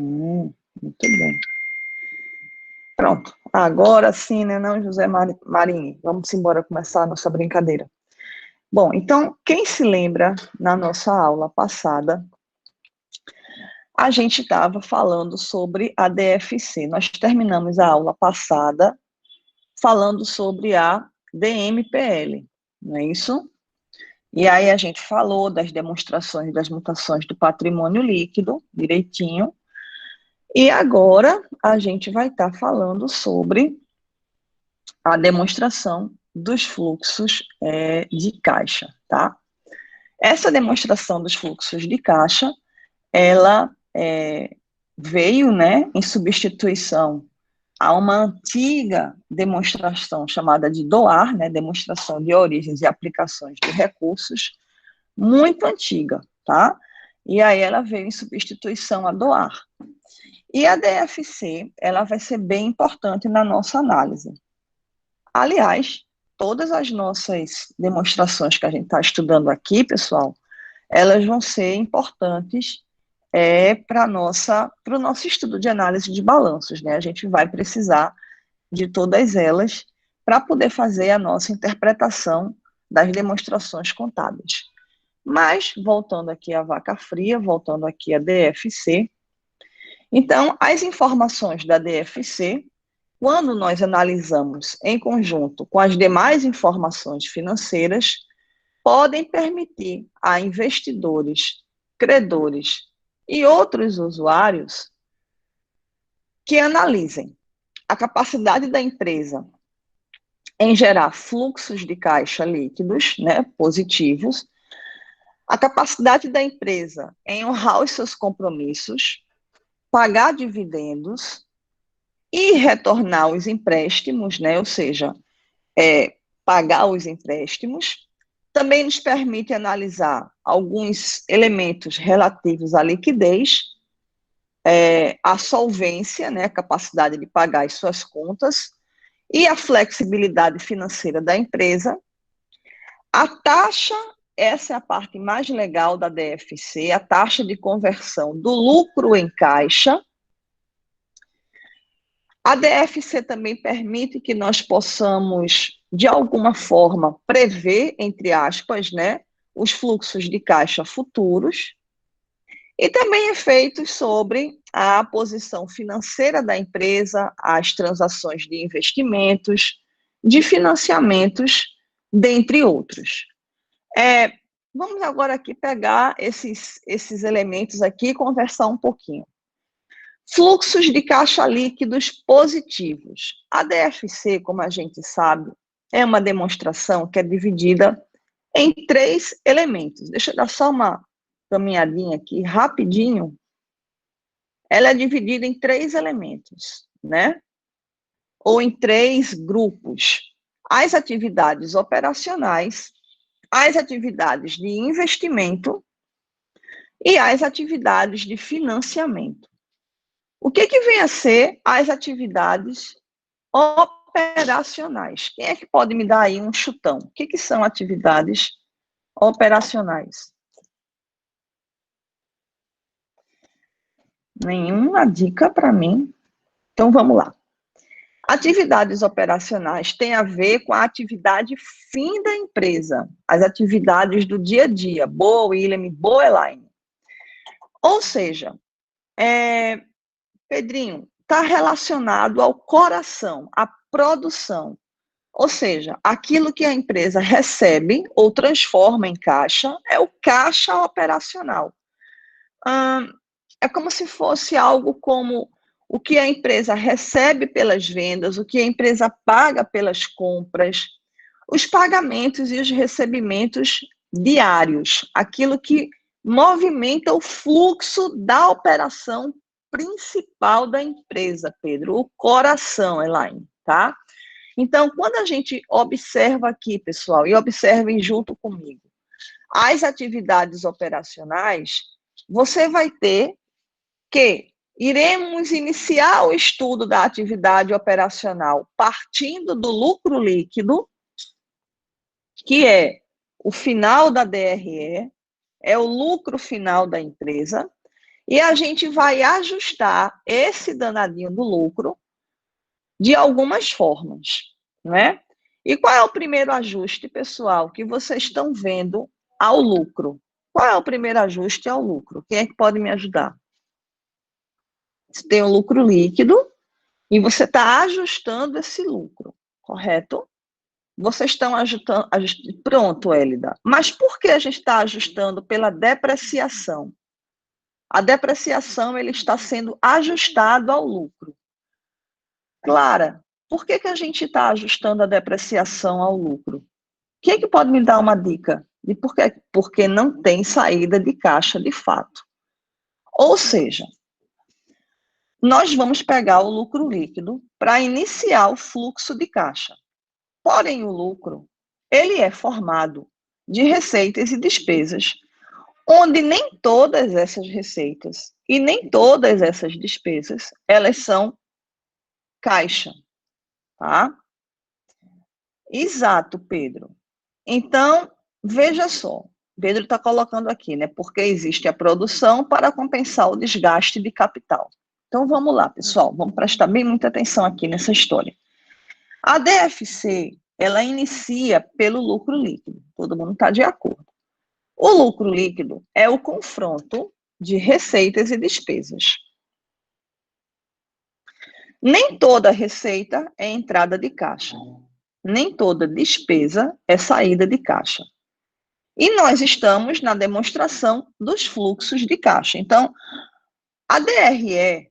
Muito bem. Pronto. Agora sim, né, não, José Marini? Vamos embora começar a nossa brincadeira. Bom, então, quem se lembra, na nossa aula passada, a gente estava falando sobre a DFC. Nós terminamos a aula passada falando sobre a DMPL, não é isso? E aí a gente falou das demonstrações das mutações do patrimônio líquido, direitinho, e agora a gente vai estar falando sobre a demonstração dos fluxos de caixa, tá? Essa demonstração dos fluxos de caixa, ela veio, né, em substituição a uma antiga demonstração chamada de DOAR, né, demonstração de origens e aplicações de recursos, muito antiga, tá? E aí ela veio em substituição à DOAR. E a DFC, ela vai ser bem importante na nossa análise. Aliás, todas as nossas demonstrações que a gente está estudando aqui, pessoal, elas vão ser importantes para o nosso estudo de análise de balanços, né? A gente vai precisar de todas elas para poder fazer a nossa interpretação das demonstrações contábeis. Mas, voltando aqui à vaca fria, voltando aqui à DFC, então, as informações da DFC, quando nós analisamos em conjunto com as demais informações financeiras, podem permitir a investidores, credores e outros usuários que analisem a capacidade da empresa em gerar fluxos de caixa líquidos, né, positivos, a capacidade da empresa em honrar os seus compromissos, pagar dividendos e retornar os empréstimos, né, ou seja, pagar os empréstimos. Também nos permite analisar alguns elementos relativos à liquidez, a solvência, né, a capacidade de pagar as suas contas, e a flexibilidade financeira da empresa. A taxa, essa é a parte mais legal da DFC, a taxa de conversão do lucro em caixa. A DFC também permite que nós possamos, de alguma forma, prever, entre aspas, né, os fluxos de caixa futuros, e também efeitos sobre a posição financeira da empresa, as transações de investimentos, de financiamentos, dentre outros. Vamos agora aqui pegar esses elementos aqui e conversar um pouquinho. Fluxos de caixa líquidos positivos. A DFC, como a gente sabe, é uma demonstração que é dividida em 3 elementos. Deixa eu dar só uma caminhadinha aqui, rapidinho. Ela é dividida em 3 elementos, né? Ou em 3 grupos. As atividades operacionais, as atividades de investimento e as atividades de financiamento. O que vem a ser as atividades operacionais? Quem é que pode me dar aí um chutão? O que são atividades operacionais? Nenhuma dica para mim? Então, vamos lá. Atividades operacionais têm a ver com a atividade fim da empresa, as atividades do dia a dia. Boa, William, boa, Elaine. Ou seja, Pedrinho, está relacionado ao coração, à produção. Ou seja, aquilo que a empresa recebe ou transforma em caixa é o caixa operacional. É como se fosse algo como o que a empresa recebe pelas vendas, o que a empresa paga pelas compras, os pagamentos e os recebimentos diários, aquilo que movimenta o fluxo da operação principal da empresa, Pedro, o coração, Elaine, tá? Então, quando a gente observa aqui, pessoal, e observem junto comigo, as atividades operacionais, você vai ter que iremos iniciar o estudo da atividade operacional partindo do lucro líquido, que é o final da DRE, é o lucro final da empresa, E a gente vai ajustar esse danadinho do lucro de algumas formas, né? E qual é o primeiro ajuste, pessoal, que vocês estão vendo ao lucro? Qual é o primeiro ajuste ao lucro? Quem é que pode me ajudar? Você tem o lucro líquido e você está ajustando esse lucro, correto? Vocês estão ajustando. Pronto, Hélida. Mas por que a gente está ajustando pela depreciação? A depreciação ele está sendo ajustado ao lucro. Clara, por que a gente está ajustando a depreciação ao lucro? Quem é que pode me dar uma dica de por quê? Porque não tem saída de caixa de fato. Ou seja, nós vamos pegar o lucro líquido para iniciar o fluxo de caixa. Porém, o lucro, ele é formado de receitas e despesas, onde nem todas essas receitas e nem todas essas despesas, elas são caixa, tá? Exato, Pedro. Então, veja só, Pedro está colocando aqui, né? Porque existe a produção para compensar o desgaste de capital. Então, vamos lá, pessoal, vamos prestar bem muita atenção aqui nessa história. A DFC, ela inicia pelo lucro líquido, todo mundo está de acordo. O lucro líquido é o confronto de receitas e despesas. Nem toda receita é entrada de caixa. Nem toda despesa é saída de caixa. E nós estamos na demonstração dos fluxos de caixa. Então, a DRE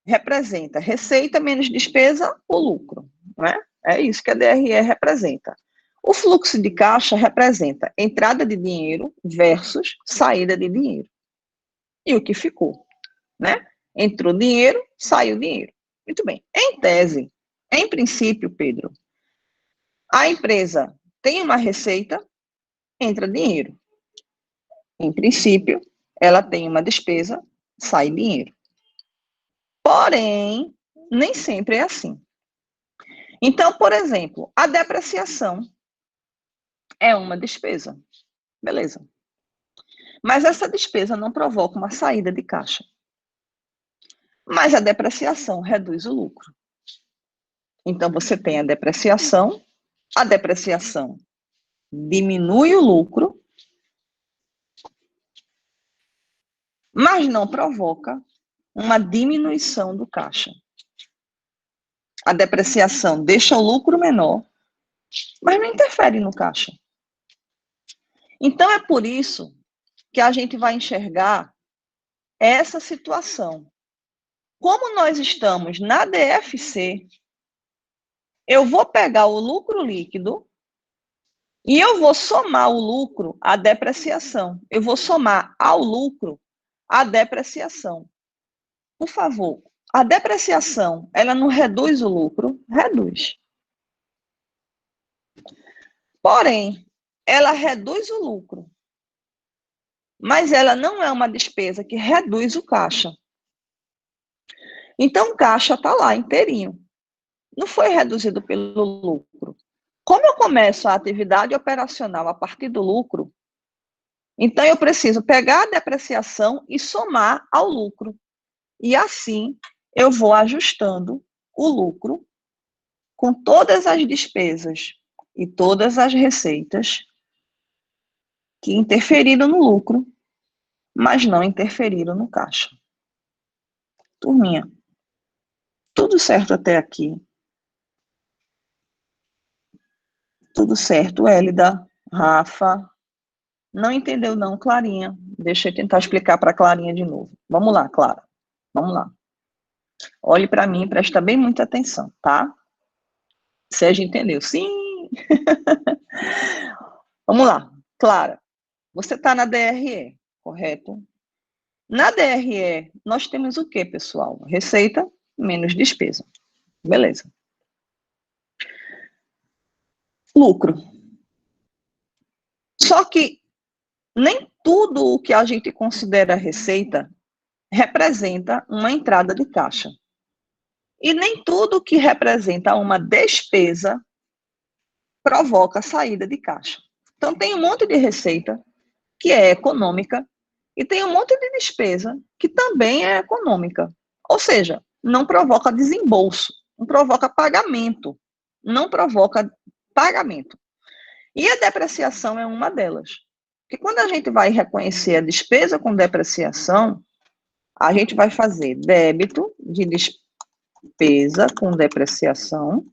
representa receita menos despesa, o lucro, né? É isso que a DRE representa. O fluxo de caixa representa entrada de dinheiro versus saída de dinheiro. E o que ficou, né? Entrou dinheiro, saiu dinheiro. Muito bem. Em tese, em princípio, Pedro, a empresa tem uma receita, entra dinheiro. Em princípio, ela tem uma despesa, sai dinheiro. Porém, nem sempre é assim. Então, por exemplo, a depreciação é uma despesa. Beleza. Mas essa despesa não provoca uma saída de caixa. Mas a depreciação reduz o lucro. Então, você tem a depreciação diminui o lucro, mas não provoca uma diminuição do caixa. A depreciação deixa o lucro menor, mas não interfere no caixa. Então, é por isso que a gente vai enxergar essa situação. Como nós estamos na DFC, eu vou pegar o lucro líquido e eu vou somar o lucro à depreciação. Eu vou somar ao lucro a depreciação. Por favor, a depreciação, ela não reduz o lucro? Reduz. Porém, ela reduz o lucro. Mas ela não é uma despesa que reduz o caixa. Então, o caixa está lá, inteirinho. Não foi reduzido pelo lucro. Como eu começo a atividade operacional a partir do lucro, então eu preciso pegar a depreciação e somar ao lucro. E assim, eu vou ajustando o lucro com todas as despesas e todas as receitas que interferiram no lucro, mas não interferiram no caixa. Turminha, tudo certo até aqui? Tudo certo, Hélida, Rafa? Não entendeu não, Clarinha? Deixa eu tentar explicar para a Clarinha de novo. Vamos lá, Clara. Vamos lá. Olhe para mim e presta bem muita atenção, tá? Sérgio entendeu? Sim! Vamos lá. Clara, você está na DRE, correto? Na DRE, nós temos o quê, pessoal? Receita menos despesa. Beleza. Lucro. Só que nem tudo o que a gente considera receita representa uma entrada de caixa. E nem tudo que representa uma despesa provoca saída de caixa. Então, tem um monte de receita que é econômica E tem um monte de despesa que também é econômica. Ou seja, não provoca desembolso, não provoca pagamento, não provoca pagamento. E a depreciação é uma delas. Porque quando a gente vai reconhecer a despesa com depreciação, a gente vai fazer débito de despesa com depreciação,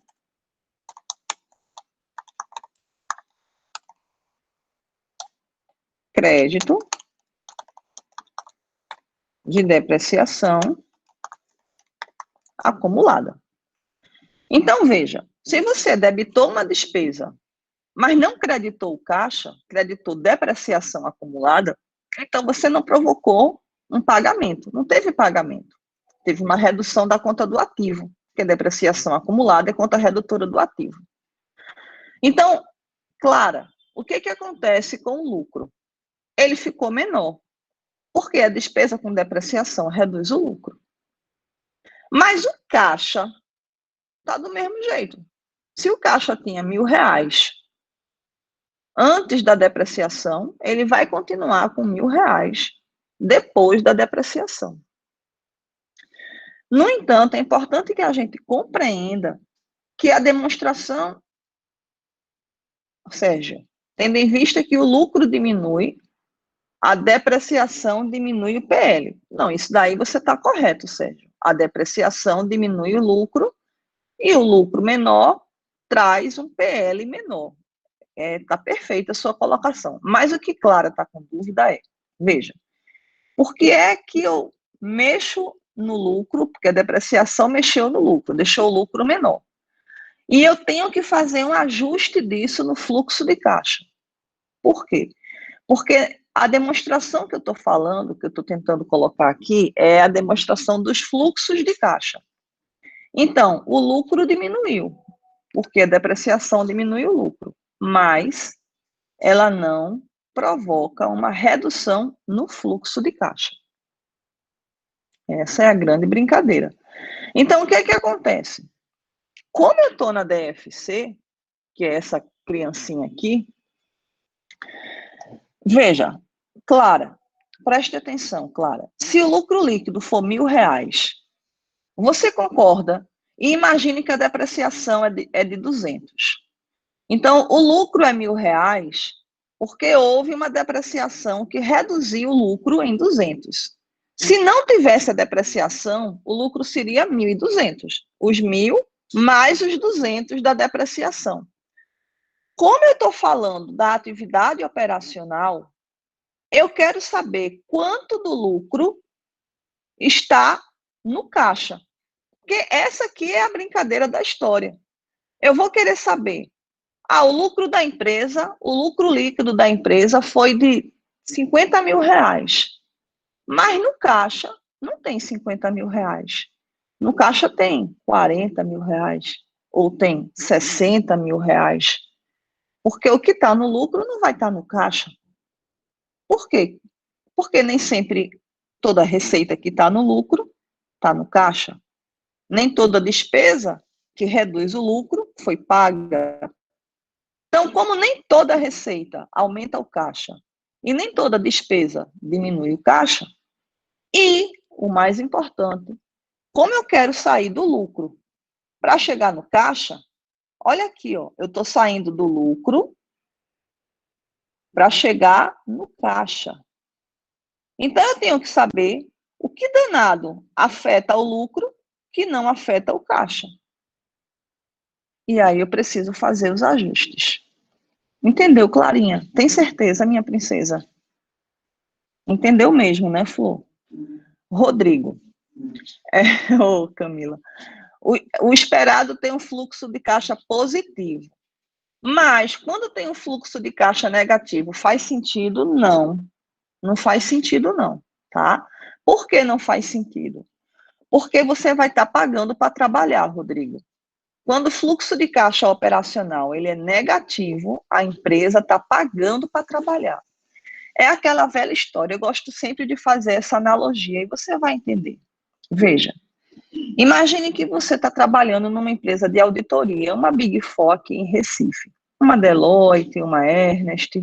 crédito de depreciação acumulada. Então, veja, se você debitou uma despesa, mas não creditou o caixa, creditou depreciação acumulada, então você não provocou um pagamento, não teve pagamento. Teve uma redução da conta do ativo, porque depreciação acumulada é conta redutora do ativo. Então, Clara, o que acontece com o lucro? Ele ficou menor, porque a despesa com depreciação reduz o lucro. Mas o caixa está do mesmo jeito. Se o caixa tinha R$1.000 antes da depreciação, ele vai continuar com R$1.000 depois da depreciação. No entanto, é importante que a gente compreenda que a demonstração, Sérgio, tendo em vista que o lucro diminui, a depreciação diminui o PL. Não, isso daí você está correto, Sérgio. A depreciação diminui o lucro e o lucro menor traz um PL menor. Está perfeita a sua colocação. Mas o que Clara está com dúvida é, veja, por que é que eu mexo no lucro? Porque a depreciação mexeu no lucro, deixou o lucro menor. E eu tenho que fazer um ajuste disso no fluxo de caixa. Por quê? Porque a demonstração que eu estou falando, que eu estou tentando colocar aqui, é a demonstração dos fluxos de caixa. Então, o lucro diminuiu, porque a depreciação diminui o lucro, mas ela não provoca uma redução no fluxo de caixa. Essa é a grande brincadeira. Então, o que é que acontece? Como eu estou na DFC, que é essa criancinha aqui, veja, Clara, preste atenção, Clara. Se o lucro líquido for R$1.000, você concorda e imagine que a depreciação é de 200. Então, o lucro é R$1.000 porque houve uma depreciação que reduziu o lucro em 200. Se não tivesse a depreciação, o lucro seria 1.200. Os 1.000 mais os 200 da depreciação. Como eu estou falando da atividade operacional, eu quero saber quanto do lucro está no caixa. Porque essa aqui é a brincadeira da história. Eu vou querer saber, o lucro da empresa, o lucro líquido da empresa foi de R$50.000. Mas no caixa não tem R$50.000. No caixa tem R$40.000 ou tem R$60.000. Porque o que está no lucro não vai estar no caixa. Por quê? Porque nem sempre toda receita que está no lucro está no caixa. Nem toda despesa que reduz o lucro foi paga. Então, como nem toda receita aumenta o caixa e nem toda despesa diminui o caixa, e, o mais importante, como eu quero sair do lucro para chegar no caixa, olha aqui, ó, eu estou saindo do lucro para chegar no caixa. Então, eu tenho que saber o que danado afeta o lucro que não afeta o caixa. E aí eu preciso fazer os ajustes. Entendeu, Clarinha? Tem certeza, minha princesa? Entendeu mesmo, né, Flor? Rodrigo. Camila. O esperado tem um fluxo de caixa positivo. Mas, quando tem um fluxo de caixa negativo, faz sentido? Não. Não faz sentido, não, tá? Por que não faz sentido? Porque você vai estar pagando para trabalhar, Rodrigo. Quando o fluxo de caixa operacional ele é negativo, a empresa está pagando para trabalhar. É aquela velha história, eu gosto sempre de fazer essa analogia e você vai entender. Veja, imagine que você está trabalhando numa empresa de auditoria, uma Big Four aqui em Recife, uma Deloitte, uma Ernst.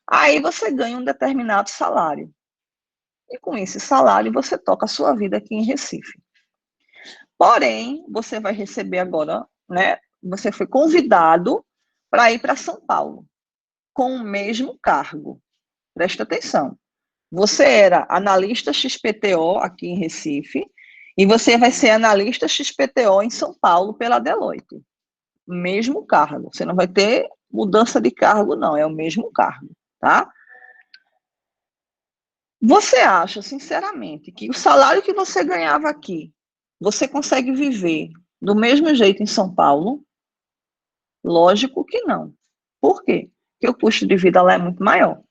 Aí você ganha um determinado salário. e com esse salário você toca a sua vida aqui em Recife. Porém, você vai receber agora, né? Você foi convidado para ir para São Paulo com o mesmo cargo. Presta atenção. Você era analista XPTO aqui em Recife e você vai ser analista XPTO em São Paulo pela Deloitte. Mesmo cargo. Você não vai ter mudança de cargo, não. É o mesmo cargo, tá? Você acha, sinceramente, que o salário que você ganhava aqui, você consegue viver do mesmo jeito em São Paulo? Lógico que não. Por quê? Porque o custo de vida lá é muito maior.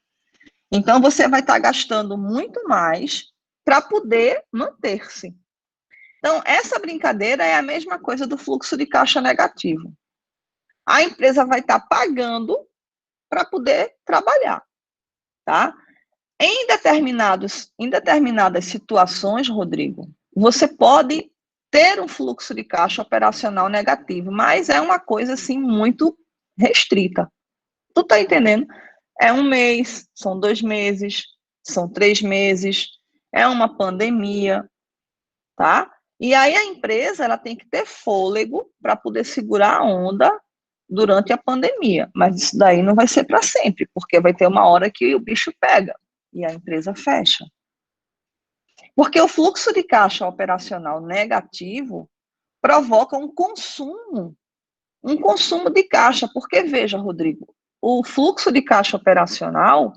Então, você vai estar gastando muito mais para poder manter-se. Então, essa brincadeira é a mesma coisa do fluxo de caixa negativo. A empresa vai estar pagando para poder trabalhar, tá? Em determinadas situações, Rodrigo, você pode ter um fluxo de caixa operacional negativo, mas é uma coisa, assim, muito restrita. Tu tá entendendo? É um mês, são 2 meses, são 3 meses, é uma pandemia, tá? E aí a empresa, ela tem que ter fôlego para poder segurar a onda durante a pandemia, mas isso daí não vai ser para sempre, porque vai ter uma hora que o bicho pega e a empresa fecha. Porque o fluxo de caixa operacional negativo provoca um consumo de caixa, porque veja, Rodrigo, o fluxo de caixa operacional,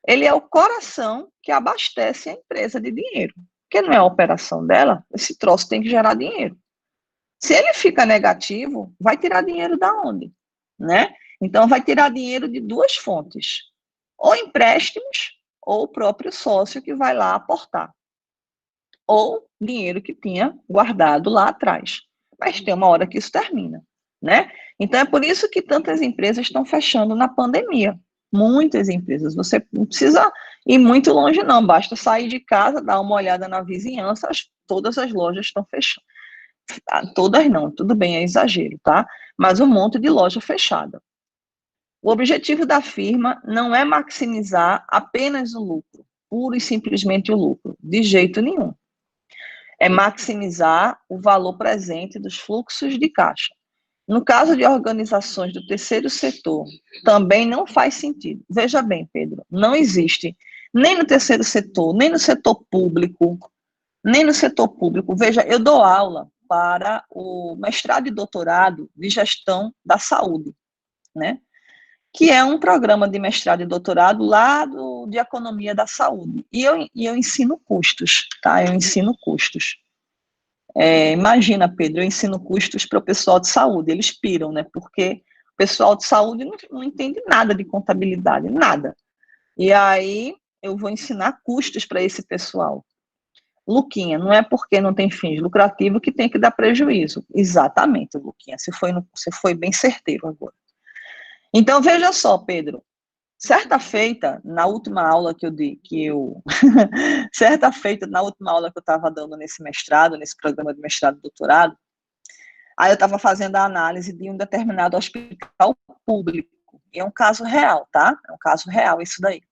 ele é o coração que abastece a empresa de dinheiro. Porque não é a operação dela, esse troço tem que gerar dinheiro. Se ele fica negativo, vai tirar dinheiro da onde? Né? Então, vai tirar dinheiro de duas fontes. Ou empréstimos, ou o próprio sócio que vai lá aportar. Ou dinheiro que tinha guardado lá atrás. Mas tem uma hora que isso termina, né? Então, é por isso que tantas empresas estão fechando na pandemia. Muitas empresas. Você não precisa ir muito longe, não. Basta sair de casa, dar uma olhada na vizinhança, todas as lojas estão fechando. Todas não, tudo bem, é exagero, tá? Mas um monte de loja fechada. O objetivo da firma não é maximizar apenas o lucro, puro e simplesmente o lucro, de jeito nenhum. É maximizar o valor presente dos fluxos de caixa. No caso de organizações do terceiro setor, também não faz sentido. Veja bem, Pedro, não existe nem no terceiro setor, nem no setor público, Veja, eu dou aula para o mestrado e doutorado de gestão da saúde, né? Que é um programa de mestrado e doutorado lá de economia da saúde. E eu ensino custos, tá? Eu ensino custos. Imagina, Pedro, eu ensino custos para o pessoal de saúde, eles piram, né? Porque o pessoal de saúde não entende nada de contabilidade, nada. E aí eu vou ensinar custos para esse pessoal. Luquinha, não é porque não tem fins lucrativos que tem que dar prejuízo. Exatamente, Luquinha, você foi bem certeiro agora. Então, veja só, Pedro, certa feita, na última aula que certa feita, na última aula que eu estava dando nesse mestrado, nesse programa de mestrado e doutorado, aí eu estava fazendo a análise de um determinado hospital público, e é um caso real, tá? É um caso real isso daí.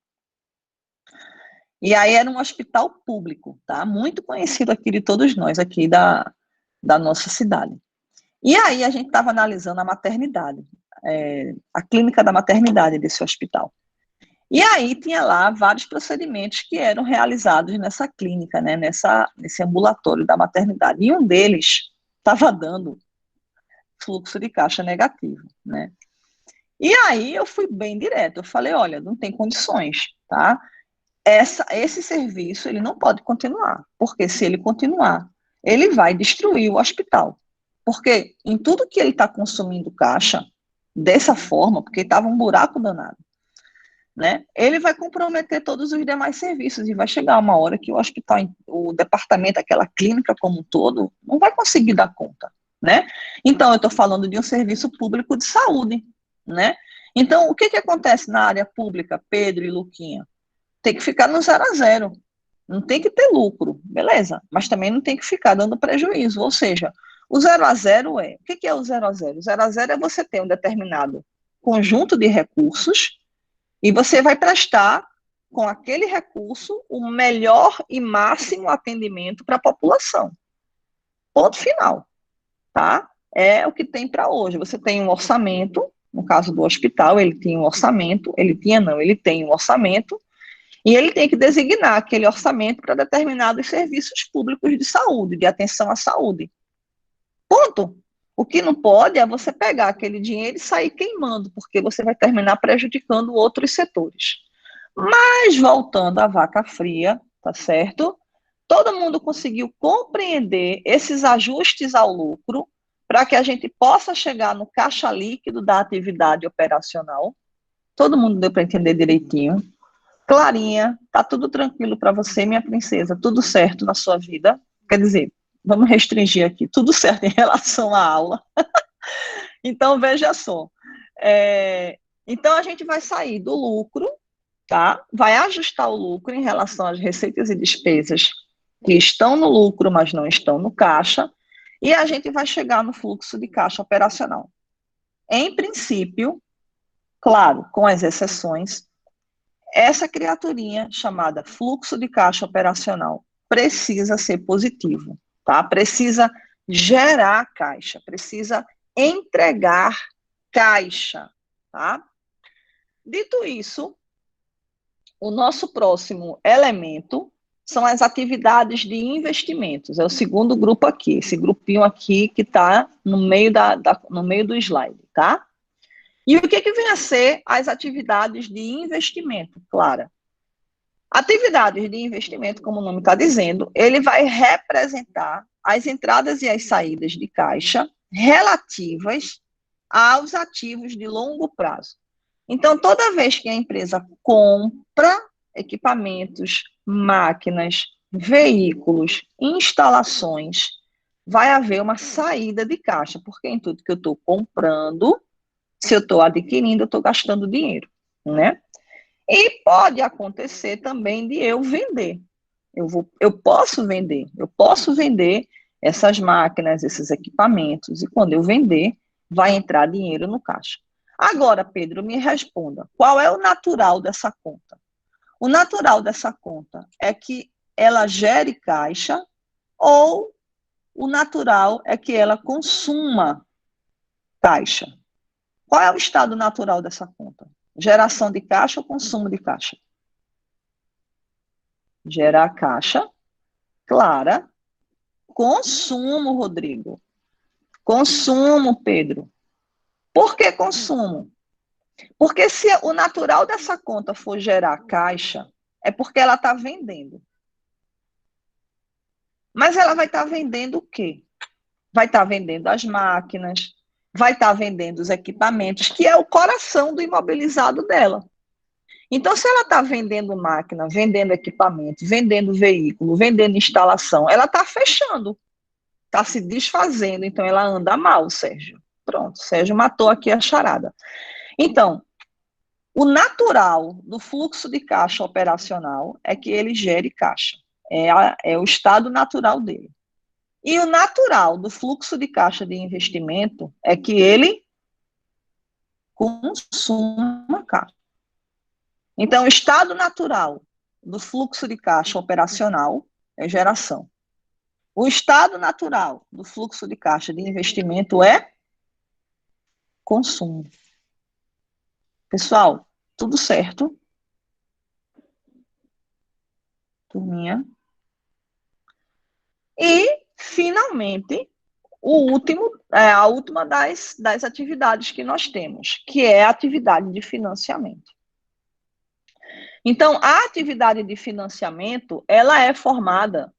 E aí era um hospital público, tá? Muito conhecido aqui de todos nós, aqui da nossa cidade. E aí a gente estava analisando a maternidade, a clínica da maternidade desse hospital. E aí tinha lá vários procedimentos que eram realizados nessa clínica, né, nesse ambulatório da maternidade. E um deles estava dando fluxo de caixa negativo, né? E aí eu fui bem direto, eu falei, olha, não tem condições, tá? Esse serviço, ele não pode continuar, porque se ele continuar, ele vai destruir o hospital. Porque em tudo que ele está consumindo caixa, dessa forma, porque estava um buraco danado, né? Ele vai comprometer todos os demais serviços e vai chegar uma hora que o hospital, o departamento, aquela clínica como um todo, não vai conseguir dar conta, né? Então, eu estou falando de um serviço público de saúde, né? Então, o que acontece na área pública, Pedro e Luquinha? Tem que ficar no 0 a 0. Não tem que ter lucro, beleza, mas também não tem que ficar dando prejuízo, ou seja, o 0 a 0 o que é o 0 a 0? O 0 a 0 é você ter um determinado conjunto de recursos e você vai prestar com aquele recurso, o melhor e máximo atendimento para a população. Ponto final, tá? É o que tem para hoje. Você tem um orçamento, no caso do hospital, ele tem um orçamento, ele tem um orçamento, e ele tem que designar aquele orçamento para determinados serviços públicos de saúde, de atenção à saúde. Ponto. O que não pode é você pegar aquele dinheiro e sair queimando, porque você vai terminar prejudicando outros setores. Mas, voltando à vaca fria, tá certo? Todo mundo conseguiu compreender esses ajustes ao lucro para que a gente possa chegar no caixa líquido da atividade operacional. Todo mundo deu para entender direitinho. Clarinha, tá tudo tranquilo para você, minha princesa? Tudo certo na sua vida? Quer dizer, vamos restringir aqui, tudo certo em relação à aula. Então, veja só. Então, a gente vai sair do lucro, tá? Vai ajustar o lucro em relação às receitas e despesas que estão no lucro, mas não estão no caixa, e a gente vai chegar no fluxo de caixa operacional. Em princípio, claro, com as exceções, essa criaturinha chamada fluxo de caixa operacional precisa ser positivo, tá? Precisa gerar caixa, precisa entregar caixa, tá? Dito isso, o nosso próximo elemento são as atividades de investimentos. É o segundo grupo aqui, esse grupinho aqui que está no meio do slide, tá? E o que vem a ser as atividades de investimento, Clara? Atividades de investimento, como o nome está dizendo, ele vai representar as entradas e as saídas de caixa relativas aos ativos de longo prazo. Então, toda vez que a empresa compra equipamentos, máquinas, veículos, instalações, vai haver uma saída de caixa, porque em tudo que eu estou comprando, se eu estou adquirindo, eu estou gastando dinheiro, né? E pode acontecer também de eu vender. Eu posso vender essas máquinas, esses equipamentos, e quando eu vender, vai entrar dinheiro no caixa. Agora, Pedro, me responda, qual é o natural dessa conta? O natural dessa conta é que ela gere caixa ou o natural é que ela consuma caixa? Qual é o estado natural dessa conta? Geração de caixa ou consumo de caixa? Gerar caixa, Clara. Consumo, Rodrigo. Consumo, Pedro. Por que consumo? Porque se o natural dessa conta for gerar caixa, é porque ela está vendendo. Mas ela vai estar vendendo o quê? Vai estar vendendo as máquinas, vai estar vendendo os equipamentos, que é o coração do imobilizado dela. Então, se ela está vendendo máquina, vendendo equipamento, vendendo veículo, vendendo instalação, ela está fechando, está se desfazendo, então ela anda mal, Sérgio. Pronto, Sérgio matou aqui a charada. Então, o natural do fluxo de caixa operacional é que ele gere caixa. É o estado natural dele. E o natural do fluxo de caixa de investimento é que ele consuma caixa. Então, o estado natural do fluxo de caixa operacional é geração. O estado natural do fluxo de caixa de investimento é consumo. Pessoal, tudo certo? Turminha? E, finalmente, a última das atividades que nós temos, que é a atividade de financiamento. Então, a atividade de financiamento, ela é formada...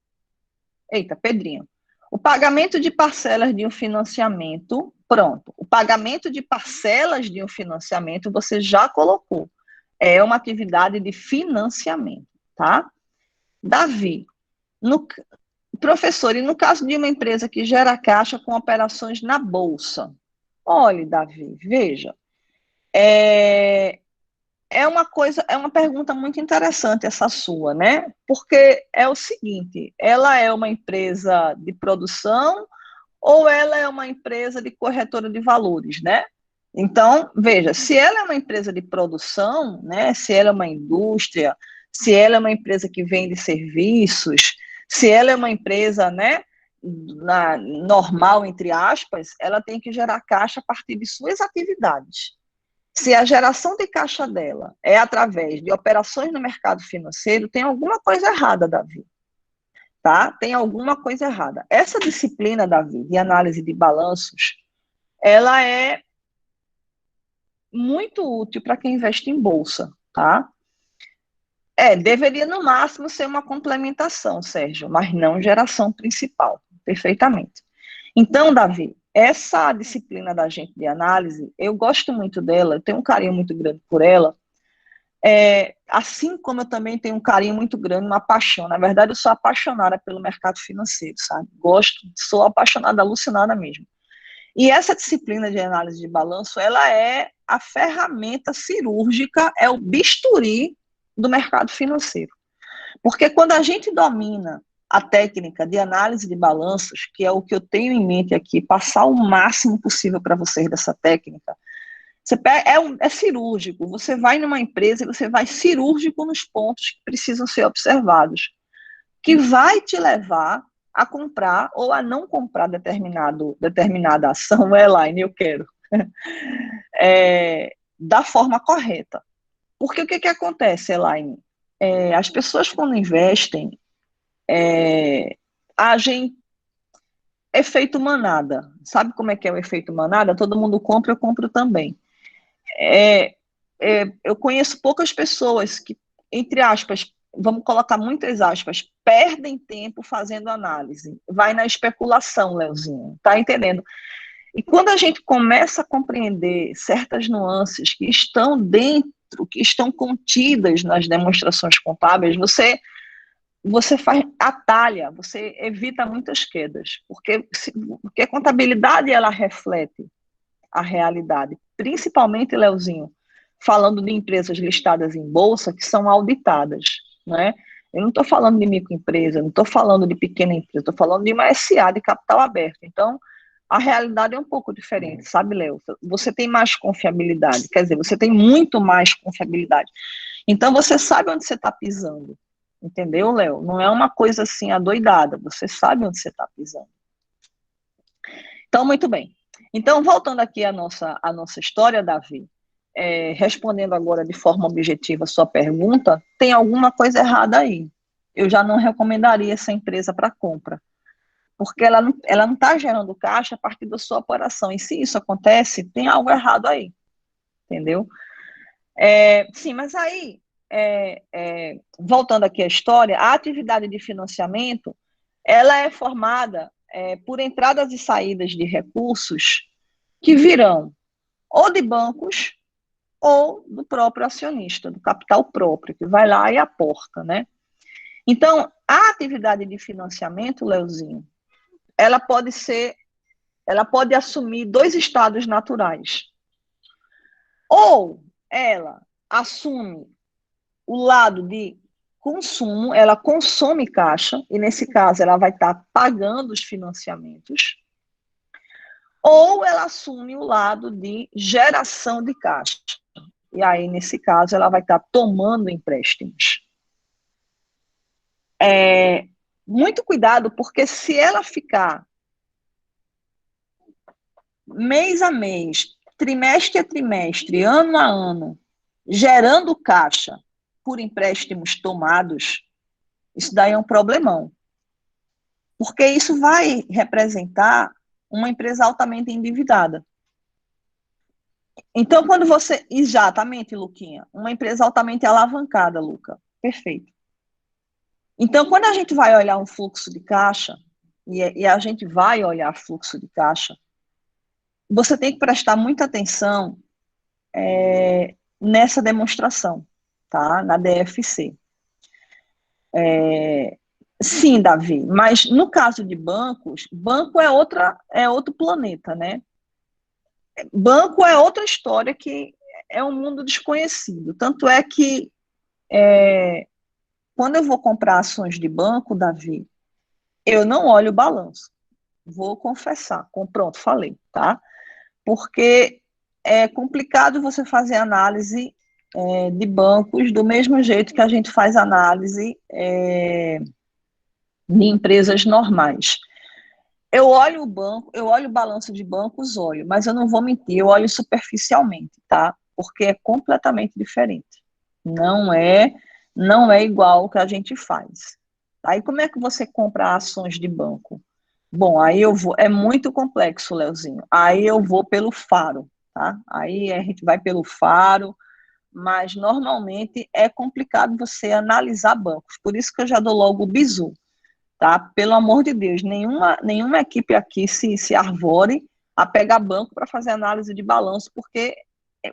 Eita, Pedrinho. O pagamento de parcelas de um financiamento, pronto. O pagamento de parcelas de um financiamento, você já colocou. É uma atividade de financiamento, tá? Davi, professor, e no caso de uma empresa que gera caixa com operações na bolsa? Olha, Davi, veja, é uma pergunta muito interessante essa sua, né? Porque é o seguinte, ela é uma empresa de produção ou ela é uma empresa de corretora de valores, né? Então, veja, se ela é uma empresa de produção, né? Se ela é uma indústria, se ela é uma empresa que vende serviços, se ela é uma empresa, né, normal, entre aspas, ela tem que gerar caixa a partir de suas atividades. Se a geração de caixa dela é através de operações no mercado financeiro, tem alguma coisa errada, Davi. Tá? Tem alguma coisa errada. Essa disciplina, Davi, de análise de balanços, ela é muito útil para quem investe em bolsa, tá? Deveria no máximo ser uma complementação, Sérgio, mas não geração principal, perfeitamente. Então, Davi, essa disciplina da gente de análise, eu gosto muito dela, eu tenho um carinho muito grande por ela, assim como eu também tenho um carinho muito grande, uma paixão. Na verdade, eu sou apaixonada pelo mercado financeiro, sabe? Gosto, sou apaixonada, alucinada mesmo. E essa disciplina de análise de balanço, ela é a ferramenta cirúrgica, é o bisturi do mercado financeiro. Porque quando a gente domina a técnica de análise de balanços, que é o que eu tenho em mente aqui, passar o máximo possível para vocês dessa técnica, é cirúrgico. Você vai numa empresa e você vai cirúrgico nos pontos que precisam ser observados, que vai te levar a comprar ou a não comprar determinada ação, Elaine, eu quero, da forma correta. Porque o que acontece, Elaine? As pessoas quando investem, agem efeito manada. Sabe como é que é o efeito manada? Todo mundo compra, eu compro também. Eu conheço poucas pessoas que, entre aspas, vamos colocar muitas aspas, perdem tempo fazendo análise. Vai na especulação, Leozinho, tá entendendo? E quando a gente começa a compreender certas nuances que estão dentro, que estão contidas nas demonstrações contábeis, você faz atalha, você evita muitas quedas, porque a contabilidade ela reflete a realidade, principalmente, Leozinho, falando de empresas listadas em bolsa que são auditadas, né? Eu não estou falando de microempresa, não estou falando de pequena empresa, estou falando de uma SA de capital aberto. Então, a realidade é um pouco diferente, sabe, Léo? Você tem mais confiabilidade, quer dizer, você tem muito mais confiabilidade. Então, você sabe onde você está pisando, entendeu, Léo? Não é uma coisa assim adoidada, você sabe onde você está pisando. Então, muito bem. Então, voltando aqui à nossa história, Davi, respondendo agora de forma objetiva a sua pergunta, tem alguma coisa errada aí. Eu já não recomendaria essa empresa para compra, porque ela não está gerando caixa a partir da sua operação. E se isso acontece, tem algo errado aí, entendeu? Sim, mas aí, voltando aqui à história, a atividade de financiamento, ela é formada por entradas e saídas de recursos que virão ou de bancos ou do próprio acionista, do capital próprio, que vai lá e aporta, né? Então, a atividade de financiamento, Leozinho, ela pode assumir dois estados naturais. Ou ela assume o lado de consumo, ela consome caixa, e nesse caso ela vai estar pagando os financiamentos, ou ela assume o lado de geração de caixa. E aí, nesse caso, ela vai estar tomando empréstimos. Muito cuidado, porque se ela ficar mês a mês, trimestre a trimestre, ano a ano, gerando caixa por empréstimos tomados, isso daí é um problemão. Porque isso vai representar uma empresa altamente endividada. Então, quando você... Exatamente, Luquinha. Uma empresa altamente alavancada, Luca. Perfeito. Então, quando a gente vai olhar um fluxo de caixa, e a gente vai olhar fluxo de caixa, você tem que prestar muita atenção nessa demonstração, tá? Na DFC. Sim, Davi, mas no caso de bancos, banco é outro planeta, né? Banco é outra história que é um mundo desconhecido. Tanto é que quando eu vou comprar ações de banco, Davi, eu não olho o balanço. Vou confessar. Pronto, falei, tá? Porque é complicado você fazer análise de bancos do mesmo jeito que a gente faz análise de empresas normais. Eu olho o banco, eu olho o balanço de bancos, olho, mas eu não vou mentir, eu olho superficialmente, tá? Porque é completamente diferente. Não é igual o que a gente faz. Aí como é que você compra ações de banco? Bom, aí eu vou, é muito complexo, Leozinho. Aí eu vou pelo Faro, tá? Aí a gente vai pelo Faro, mas normalmente é complicado você analisar bancos. Por isso que eu já dou logo o bizu, tá? Pelo amor de Deus, nenhuma equipe aqui se arvore a pegar banco para fazer análise de balanço, porque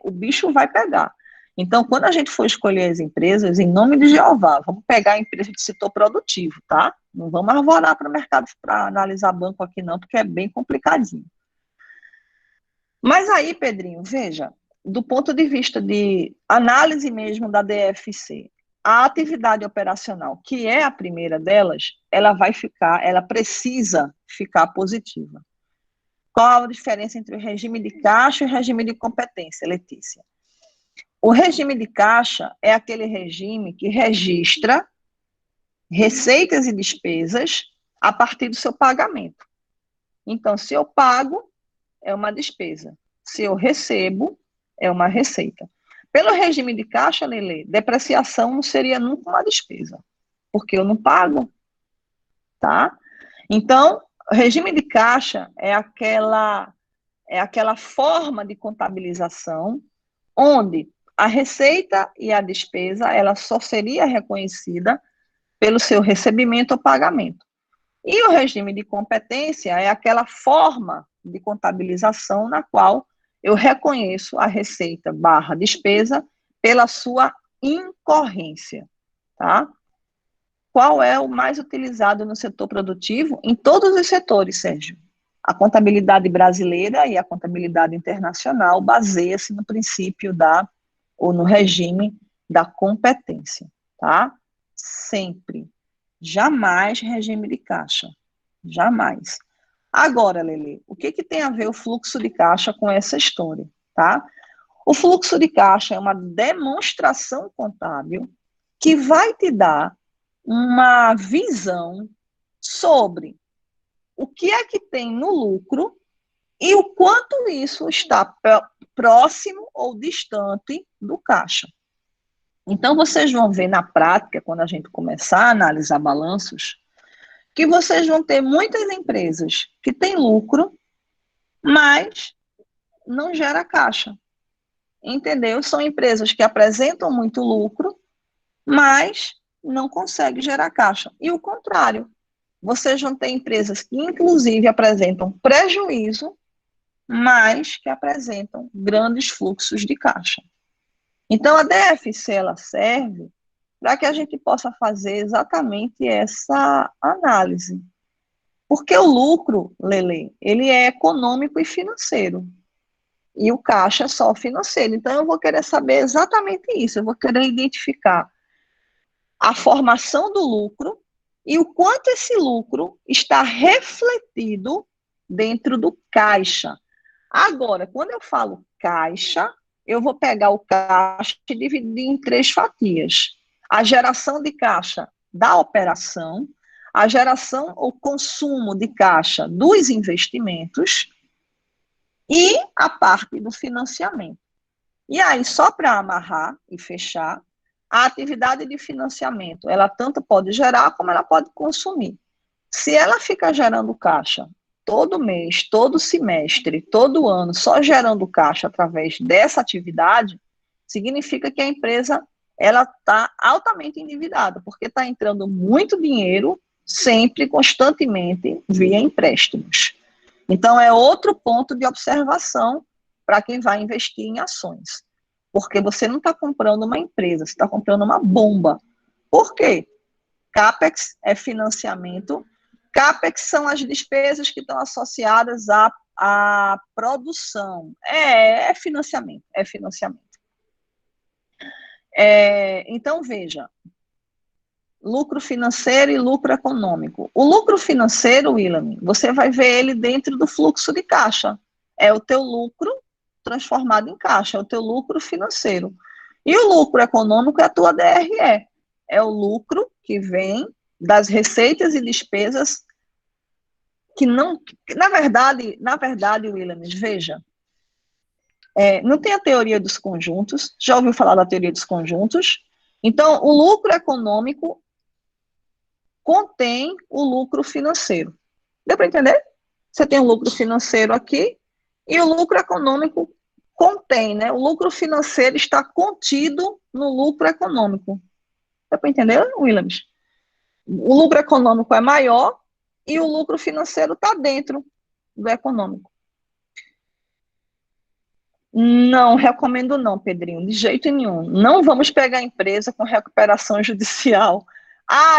o bicho vai pegar. Então, quando a gente for escolher as empresas, em nome de Jeová, vamos pegar a empresa de setor produtivo, tá? Não vamos arvorar para o mercado para analisar banco aqui não, porque é bem complicadinho. Mas aí, Pedrinho, veja, do ponto de vista de análise mesmo da DFC, a atividade operacional, que é a primeira delas, ela precisa ficar positiva. Qual a diferença entre o regime de caixa e o regime de competência, Letícia? O regime de caixa é aquele regime que registra receitas e despesas a partir do seu pagamento. Então, se eu pago, é uma despesa. Se eu recebo, é uma receita. Pelo regime de caixa, Lele, depreciação não seria nunca uma despesa, porque eu não pago, tá? Então, o regime de caixa é aquela forma de contabilização onde a receita e a despesa, ela só seria reconhecida pelo seu recebimento ou pagamento. E o regime de competência é aquela forma de contabilização na qual eu reconheço a receita barra despesa pela sua incorrência, tá? Qual é o mais utilizado no setor produtivo? Em todos os setores, Sérgio. A contabilidade brasileira e a contabilidade internacional baseia-se no princípio ou no regime da competência, tá? Sempre. Jamais regime de caixa. Jamais. Agora, Lele, o que tem a ver o fluxo de caixa com essa história, tá? O fluxo de caixa é uma demonstração contábil que vai te dar uma visão sobre o que é que tem no lucro e o quanto isso está próximo ou distante do caixa. Então, vocês vão ver na prática, quando a gente começar a analisar balanços, que vocês vão ter muitas empresas que têm lucro, mas não gera caixa. Entendeu? São empresas que apresentam muito lucro, mas não conseguem gerar caixa. E o contrário, vocês vão ter empresas que, inclusive, apresentam prejuízo, mas que apresentam grandes fluxos de caixa. Então, a DFC, ela serve para que a gente possa fazer exatamente essa análise. Porque o lucro, Lele, ele é econômico e financeiro. E o caixa é só financeiro. Então, eu vou querer saber exatamente isso. Eu vou querer identificar a formação do lucro e o quanto esse lucro está refletido dentro do caixa. Agora, quando eu falo caixa, eu vou pegar o caixa e dividir em 3 fatias. A geração de caixa da operação, a geração ou consumo de caixa dos investimentos e a parte do financiamento. E aí, só para amarrar e fechar, a atividade de financiamento, ela tanto pode gerar como ela pode consumir. Se ela fica gerando caixa todo mês, todo semestre, todo ano, só gerando caixa através dessa atividade, significa que a empresa ela está altamente endividada, porque está entrando muito dinheiro, sempre, constantemente, via empréstimos. Então, é outro ponto de observação para quem vai investir em ações. Porque você não está comprando uma empresa, você está comprando uma bomba. Por quê? CAPEX é financiamento. CAPEX são as despesas que estão associadas à produção. É financiamento, é financiamento. Então, veja, lucro financeiro e lucro econômico. O lucro financeiro, William, você vai ver ele dentro do fluxo de caixa. É o teu lucro transformado em caixa, é o teu lucro financeiro. E o lucro econômico é a tua DRE. É o lucro que vem das receitas e despesas que não... Na verdade, Williams, veja, não tem a teoria dos conjuntos, já ouviu falar da teoria dos conjuntos? Então, o lucro econômico contém o lucro financeiro. Deu para entender? Você tem o lucro financeiro aqui e o lucro econômico contém, né? O lucro financeiro está contido no lucro econômico. Deu para entender, Williams? O lucro econômico é maior e o lucro financeiro está dentro do econômico. Não recomendo não, Pedrinho, de jeito nenhum. Não vamos pegar a empresa com recuperação judicial.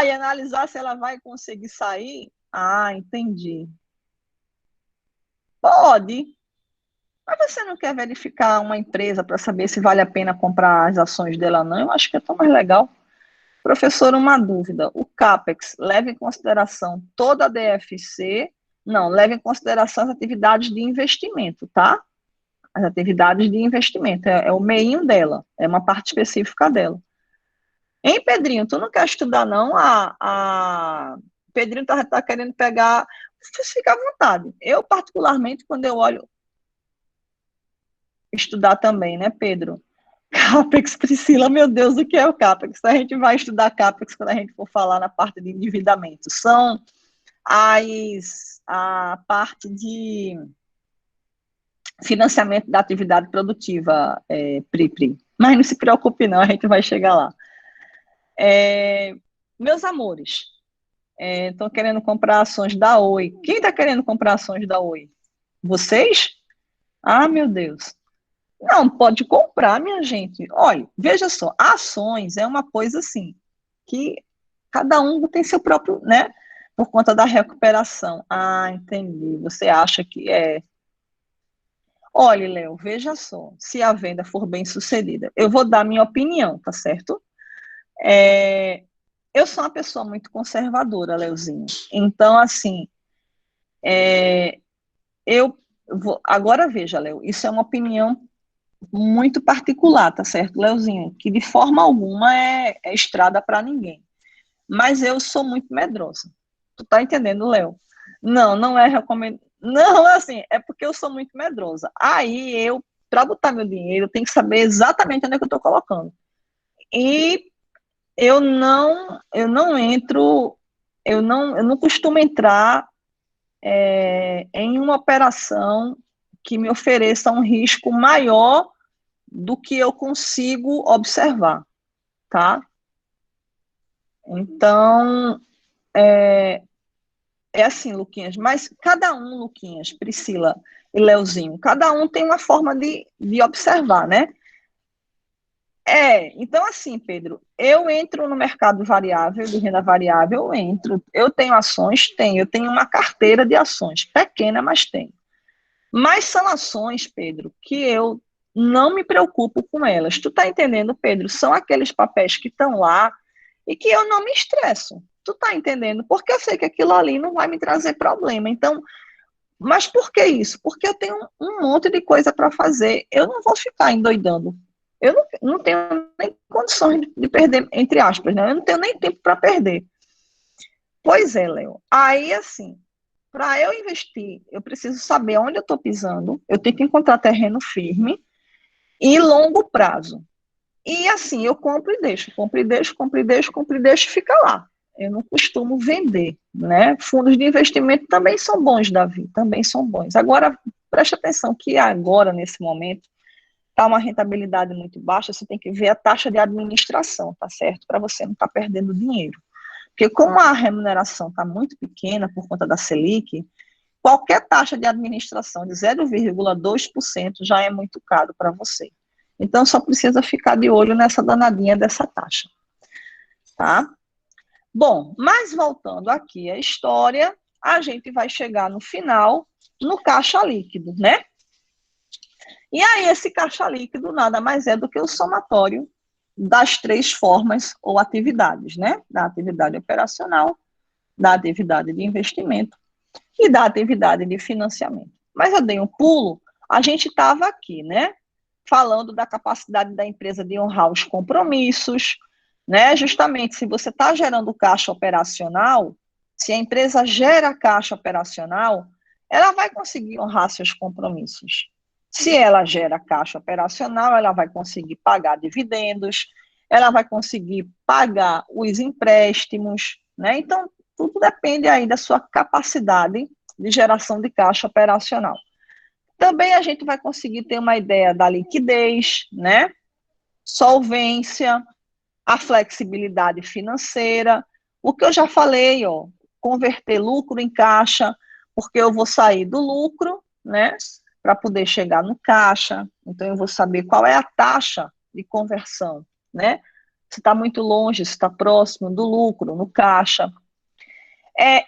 E analisar se ela vai conseguir sair? Entendi. Pode, mas você não quer verificar uma empresa para saber se vale a pena comprar as ações dela, não? Eu acho que é tão mais legal. Professor, uma dúvida. O CAPEX leva em consideração toda a DFC? Não, leva em consideração as atividades de investimento, tá? As atividades de investimento, é o meinho dela, é uma parte específica dela. Hein, Pedrinho, tu não quer estudar, não? Pedrinho tá querendo pegar... Fica à vontade. Eu, particularmente, quando eu olho... Estudar também, né, Pedro? CAPEX, Priscila, meu Deus, o que é o CAPEX? A gente vai estudar CAPEX quando a gente for falar na parte de endividamento. São a parte de financiamento da atividade produtiva, Pri. Mas não se preocupe não, a gente vai chegar lá. Meus amores, estão querendo comprar ações da Oi. Quem está querendo comprar ações da Oi? Vocês? Meu Deus. Não, pode comprar, minha gente. Olha, veja só, ações é uma coisa assim, que cada um tem seu próprio, né? Por conta da recuperação. Entendi. Você acha que é... Olha, Léo, veja só, se a venda for bem sucedida, eu vou dar minha opinião, tá certo? Eu sou uma pessoa muito conservadora, Leozinho. Então, assim, agora veja, Léo, isso é uma opinião muito particular, tá certo, Leozinho? Que de forma alguma é estrada para ninguém. Mas eu sou muito medrosa. Tu tá entendendo, Léo? Não é recomendo. Não, assim, é porque eu sou muito medrosa. Aí para botar meu dinheiro, eu tenho que saber exatamente onde é que eu tô colocando. E eu não entro, eu não costumo entrar em uma operação que me ofereça um risco maior do que eu consigo observar, tá? Então, assim, Luquinhas, mas cada um, Luquinhas, Priscila e Leozinho, cada um tem uma forma de observar, né? Então assim, Pedro, eu entro no mercado variável, de renda variável, eu tenho ações, eu tenho uma carteira de ações, pequena, mas tenho. Mas são ações, Pedro, que eu não me preocupo com elas. Tu tá entendendo, Pedro? São aqueles papéis que estão lá e que eu não me estresso. Tu tá entendendo? Porque eu sei que aquilo ali não vai me trazer problema. Então, mas por que isso? Porque eu tenho um monte de coisa para fazer. Eu não vou ficar endoidando. Eu não tenho nem condições de perder, entre aspas, né? Eu não tenho nem tempo para perder. Pois é, Léo. Aí, assim, para eu investir, eu preciso saber onde eu estou pisando, eu tenho que encontrar terreno firme e longo prazo. E assim, eu compro e deixo, compro e deixo, compro e deixo, compro e deixo, fica lá. Eu não costumo vender, né? Fundos de investimento também são bons, Davi, também são bons. Agora, preste atenção que agora, nesse momento, está uma rentabilidade muito baixa, você tem que ver a taxa de administração, tá certo? Para você não estar perdendo dinheiro. Porque como a remuneração está muito pequena por conta da Selic, qualquer taxa de administração de 0,2% já é muito caro para você. Então, só precisa ficar de olho nessa danadinha dessa taxa, tá? Bom, mas voltando aqui à história, a gente vai chegar no final, no caixa líquido, né? E aí, esse caixa líquido nada mais é do que o somatório das três formas ou atividades, né? Da atividade operacional, da atividade de investimento e da atividade de financiamento. Mas eu dei um pulo, a gente estava aqui, né? falando da capacidade da empresa de honrar os compromissos, né? Justamente, se você está gerando caixa operacional, se a empresa gera caixa operacional, ela vai conseguir honrar seus compromissos. Se ela gera caixa operacional, ela vai conseguir pagar dividendos, ela vai conseguir pagar os empréstimos, né? Então, tudo depende aí da sua capacidade de geração de caixa operacional. Também a gente vai conseguir ter uma ideia da liquidez, né? Solvência, a flexibilidade financeira, o que eu já falei, ó, converter lucro em caixa, porque eu vou sair do lucro, né, para poder chegar no caixa, então eu vou saber qual é a taxa de conversão, né, se está muito longe, se está próximo do lucro, no caixa.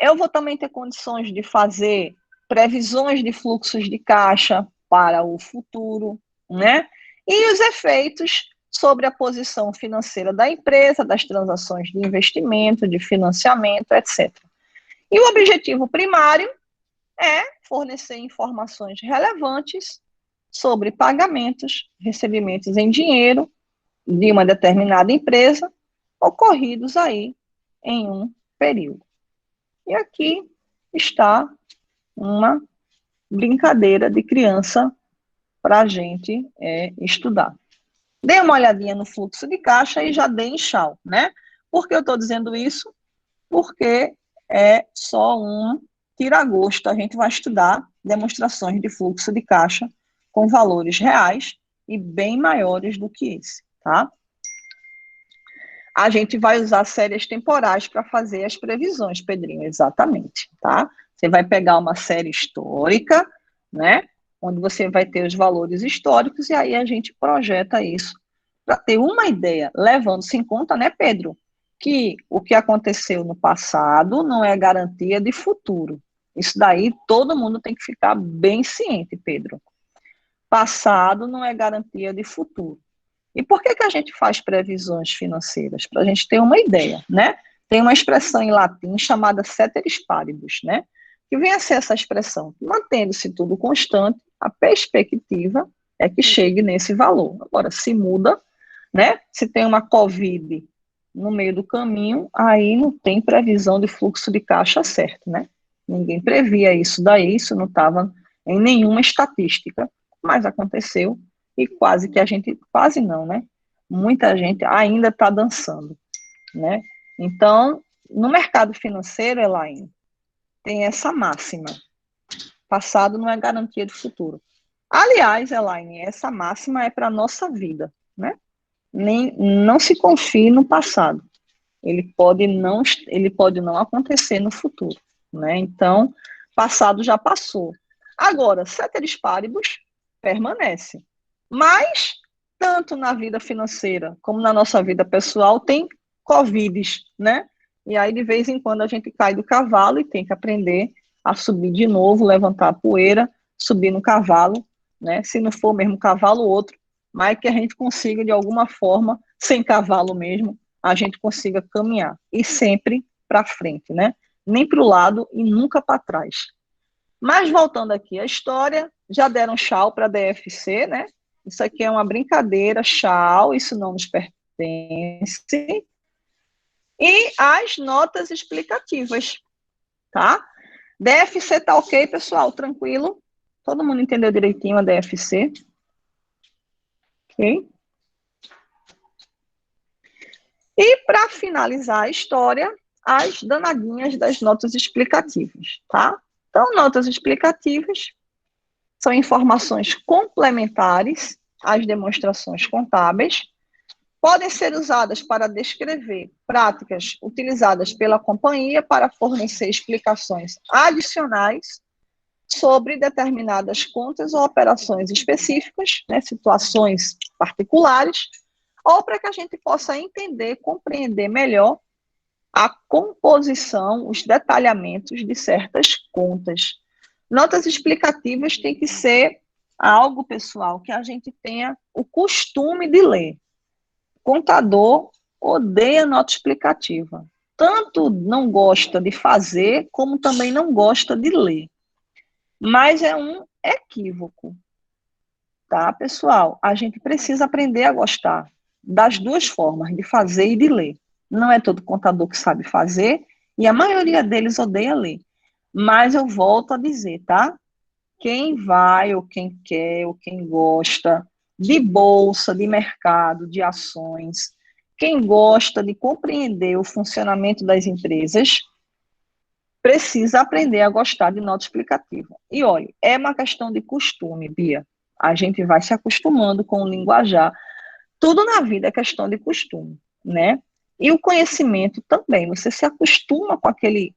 Eu vou também ter condições de fazer previsões de fluxos de caixa para o futuro, né, e os efeitos sobre a posição financeira da empresa, das transações de investimento, de financiamento, etc. E o objetivo primário é fornecer informações relevantes sobre pagamentos, recebimentos em dinheiro de uma determinada empresa ocorridos aí em um período. E aqui está uma brincadeira de criança para a gente estudar. Dê uma olhadinha no fluxo de caixa e já dê em chau, né? Por que eu estou dizendo isso? Porque é só um tira-gosto. A gente vai estudar demonstrações de fluxo de caixa com valores reais e bem maiores do que esse, tá? A gente vai usar séries temporais para fazer as previsões, Pedrinho, exatamente, tá? Você vai pegar uma série histórica, né? Onde você vai ter os valores históricos e aí a gente projeta isso para ter uma ideia, levando-se em conta, né, Pedro, que o que aconteceu no passado não é garantia de futuro. Isso daí todo mundo tem que ficar bem ciente, Pedro. Passado não é garantia de futuro. E por que a gente faz previsões financeiras? Para a gente ter uma ideia, né? Tem uma expressão em latim chamada ceteris paribus, né? Que vem a ser essa expressão. Mantendo-se tudo constante, a perspectiva é que chegue nesse valor. Agora, se muda, né? Se tem uma Covid no meio do caminho, aí não tem previsão de fluxo de caixa certo, né? Ninguém previa isso daí, isso não estava em nenhuma estatística, mas aconteceu e quase que a gente, quase não, né? Muita gente ainda está dançando, né? Então, no mercado financeiro, Elaine, tem essa máxima: passado não é garantia de futuro. Aliás, Elaine, essa máxima é para a nossa vida, né? Não se confie no passado. Ele pode não acontecer no futuro, né? Então, passado já passou. Agora, ceteris paribus permanece. Mas, tanto na vida financeira como na nossa vida pessoal, tem covides, né? E aí, de vez em quando, a gente cai do cavalo e tem que aprender a subir de novo, levantar a poeira, subir no cavalo, né? Se não for mesmo cavalo, outro, mas que a gente consiga, de alguma forma, sem cavalo mesmo, a gente consiga caminhar. E sempre para frente, né? Nem para o lado e nunca para trás. Mas voltando aqui à história, já deram tchau para a DFC, né? Isso aqui é uma brincadeira, tchau, isso não nos pertence. E as notas explicativas, tá? DFC tá ok, pessoal? Tranquilo? Todo mundo entendeu direitinho a DFC? Ok? E para finalizar a história, as danadinhas das notas explicativas, tá? Então, notas explicativas são informações complementares às demonstrações contábeis, podem ser usadas para descrever práticas utilizadas pela companhia para fornecer explicações adicionais sobre determinadas contas ou operações específicas, né, situações particulares, ou para que a gente possa entender, compreender melhor a composição, os detalhamentos de certas contas. Notas explicativas têm que ser algo, pessoal, que a gente tenha o costume de ler. Contador odeia nota explicativa. Tanto não gosta de fazer, como também não gosta de ler. Mas é um equívoco. tá, pessoal? A gente precisa aprender a gostar das duas formas, de fazer e de ler. Não é todo contador que sabe fazer, e a maioria deles odeia ler. Mas eu volto a dizer, tá? Quem vai, ou quem quer, ou quem gosta de bolsa, de mercado, de ações, quem gosta de compreender o funcionamento das empresas, precisa aprender a gostar de nota explicativa. E olha, é uma questão de costume, Bia. A gente vai se acostumando com o linguajar. Tudo na vida é questão de costume, né? E o conhecimento também. Você se acostuma com aquele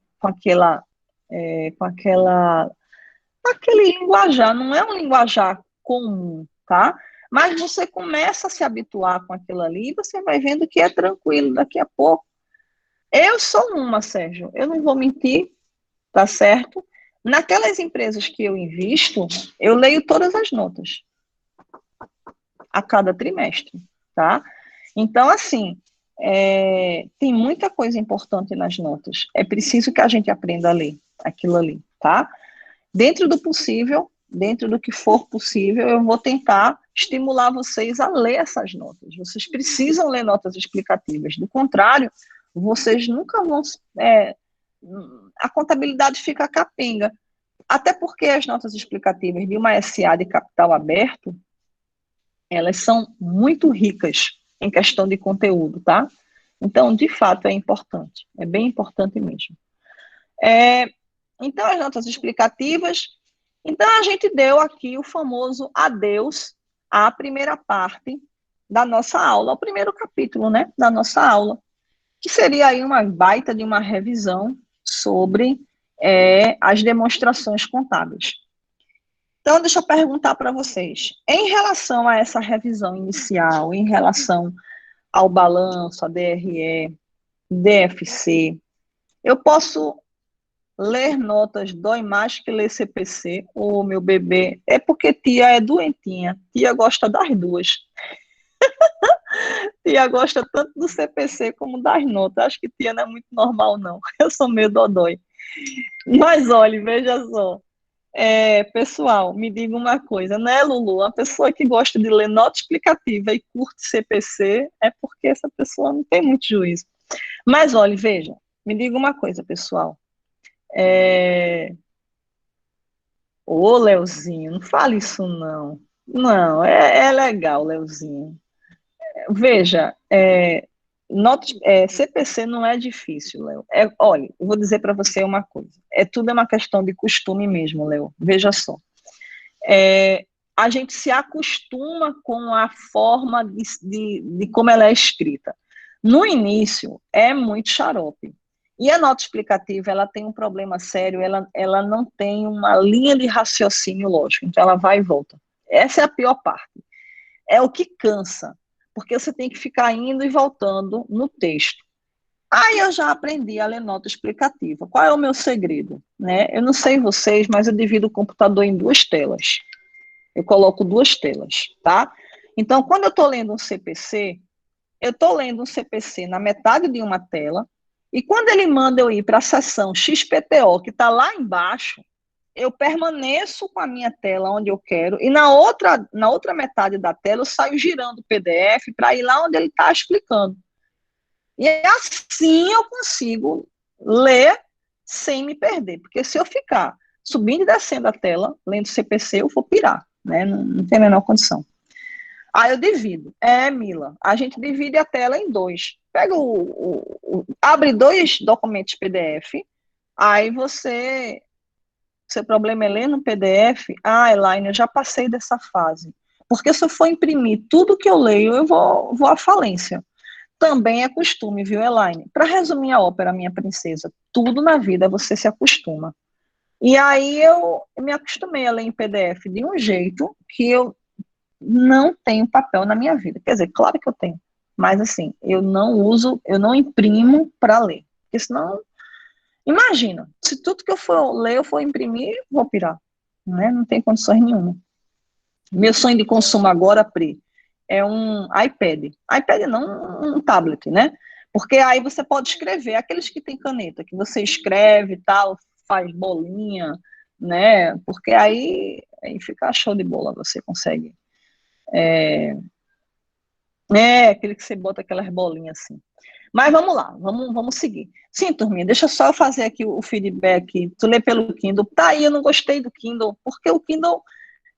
linguajar. Não é um linguajar comum, tá? Mas você começa a se habituar com aquilo ali e você vai vendo que é tranquilo daqui a pouco. Eu sou uma, Sérgio. Eu não vou mentir, tá certo? Naquelas empresas que eu invisto, eu leio todas as notas a cada trimestre, tá? Então, assim, tem muita coisa importante nas notas. É preciso que a gente aprenda a ler aquilo ali, tá? Dentro do possível, dentro do que for possível, eu vou tentar estimular vocês a ler essas notas. Vocês precisam ler notas explicativas. Do contrário, vocês nunca vão. A contabilidade fica capenga. Até porque as notas explicativas de uma SA de capital aberto, elas são muito ricas em questão de conteúdo, tá? Então, de fato, é importante. É bem importante mesmo. Então, as notas explicativas. Então, a gente deu aqui o famoso adeus à primeira parte da nossa aula, ao primeiro capítulo, né, da nossa aula, que seria aí uma baita de uma revisão sobre as demonstrações contábeis. Então, deixa eu perguntar para vocês, em relação a essa revisão inicial, em relação ao balanço, a DRE, DFC, eu posso ler notas dói mais que ler CPC? Ô, meu bebê, é porque tia é doentinha, tia gosta das duas. Tia gosta tanto do CPC como das notas, acho que tia não é muito normal, não. Eu sou meio dodói. Mas, olha, veja só, pessoal, me diga uma coisa, né, Lulu? A pessoa que gosta de ler nota explicativa e curte CPC é porque essa pessoa não tem muito juízo. Mas, olha, veja, me diga uma coisa, pessoal. Ô, Leozinho, não fale isso, não. Não, é legal, Leozinho. Veja, CPC não é difícil, Léo. Olha, eu vou dizer para você uma coisa. Tudo é uma questão de costume mesmo, Léo. Veja só. A gente se acostuma com a forma de como ela é escrita. No início, é muito xarope. E a nota explicativa, ela tem um problema sério, ela não tem uma linha de raciocínio lógico, então ela vai e volta. Essa é a pior parte. É o que cansa, porque você tem que ficar indo e voltando no texto. Aí eu já aprendi a ler nota explicativa. Qual é o meu segredo? Né? Eu não sei vocês, mas eu divido o computador em duas telas. Eu coloco duas telas, tá? Então, quando eu estou lendo um CPC, eu estou lendo um CPC na metade de uma tela, e quando ele manda eu ir para a seção XPTO, que está lá embaixo, eu permaneço com a minha tela onde eu quero, e na outra metade da tela eu saio girando o PDF para ir lá onde ele está explicando. E assim eu consigo ler sem me perder, porque se eu ficar subindo e descendo a tela, lendo CPC, eu vou pirar, né? Não tem a menor condição. Aí eu divido. Mila, a gente divide a tela em dois. Pega abre dois documentos PDF, aí seu problema é ler no PDF? Elaine, eu já passei dessa fase. Porque se eu for imprimir tudo que eu leio, eu vou à falência. Também é costume, viu, Elaine? Para resumir a ópera, minha princesa, tudo na vida você se acostuma. E aí eu me acostumei a ler em PDF de um jeito que eu não tenho papel na minha vida. Quer dizer, claro que eu tenho, mas assim, eu não imprimo para ler. Porque senão, imagina, se tudo que eu for ler, eu for imprimir, vou pirar. Né? Não tem condições nenhuma. Meu sonho de consumo agora, Pri, é um iPad. iPad não, um tablet, né? Porque aí você pode escrever, aqueles que tem caneta, que você escreve e tal, faz bolinha, né? Porque aí fica show de bola, você consegue Aquele que você bota aquelas bolinhas assim. Mas vamos lá, vamos seguir. Sim, turminha, deixa só eu fazer aqui o feedback. Tu lê pelo Kindle. Tá aí, eu não gostei do Kindle, porque o Kindle,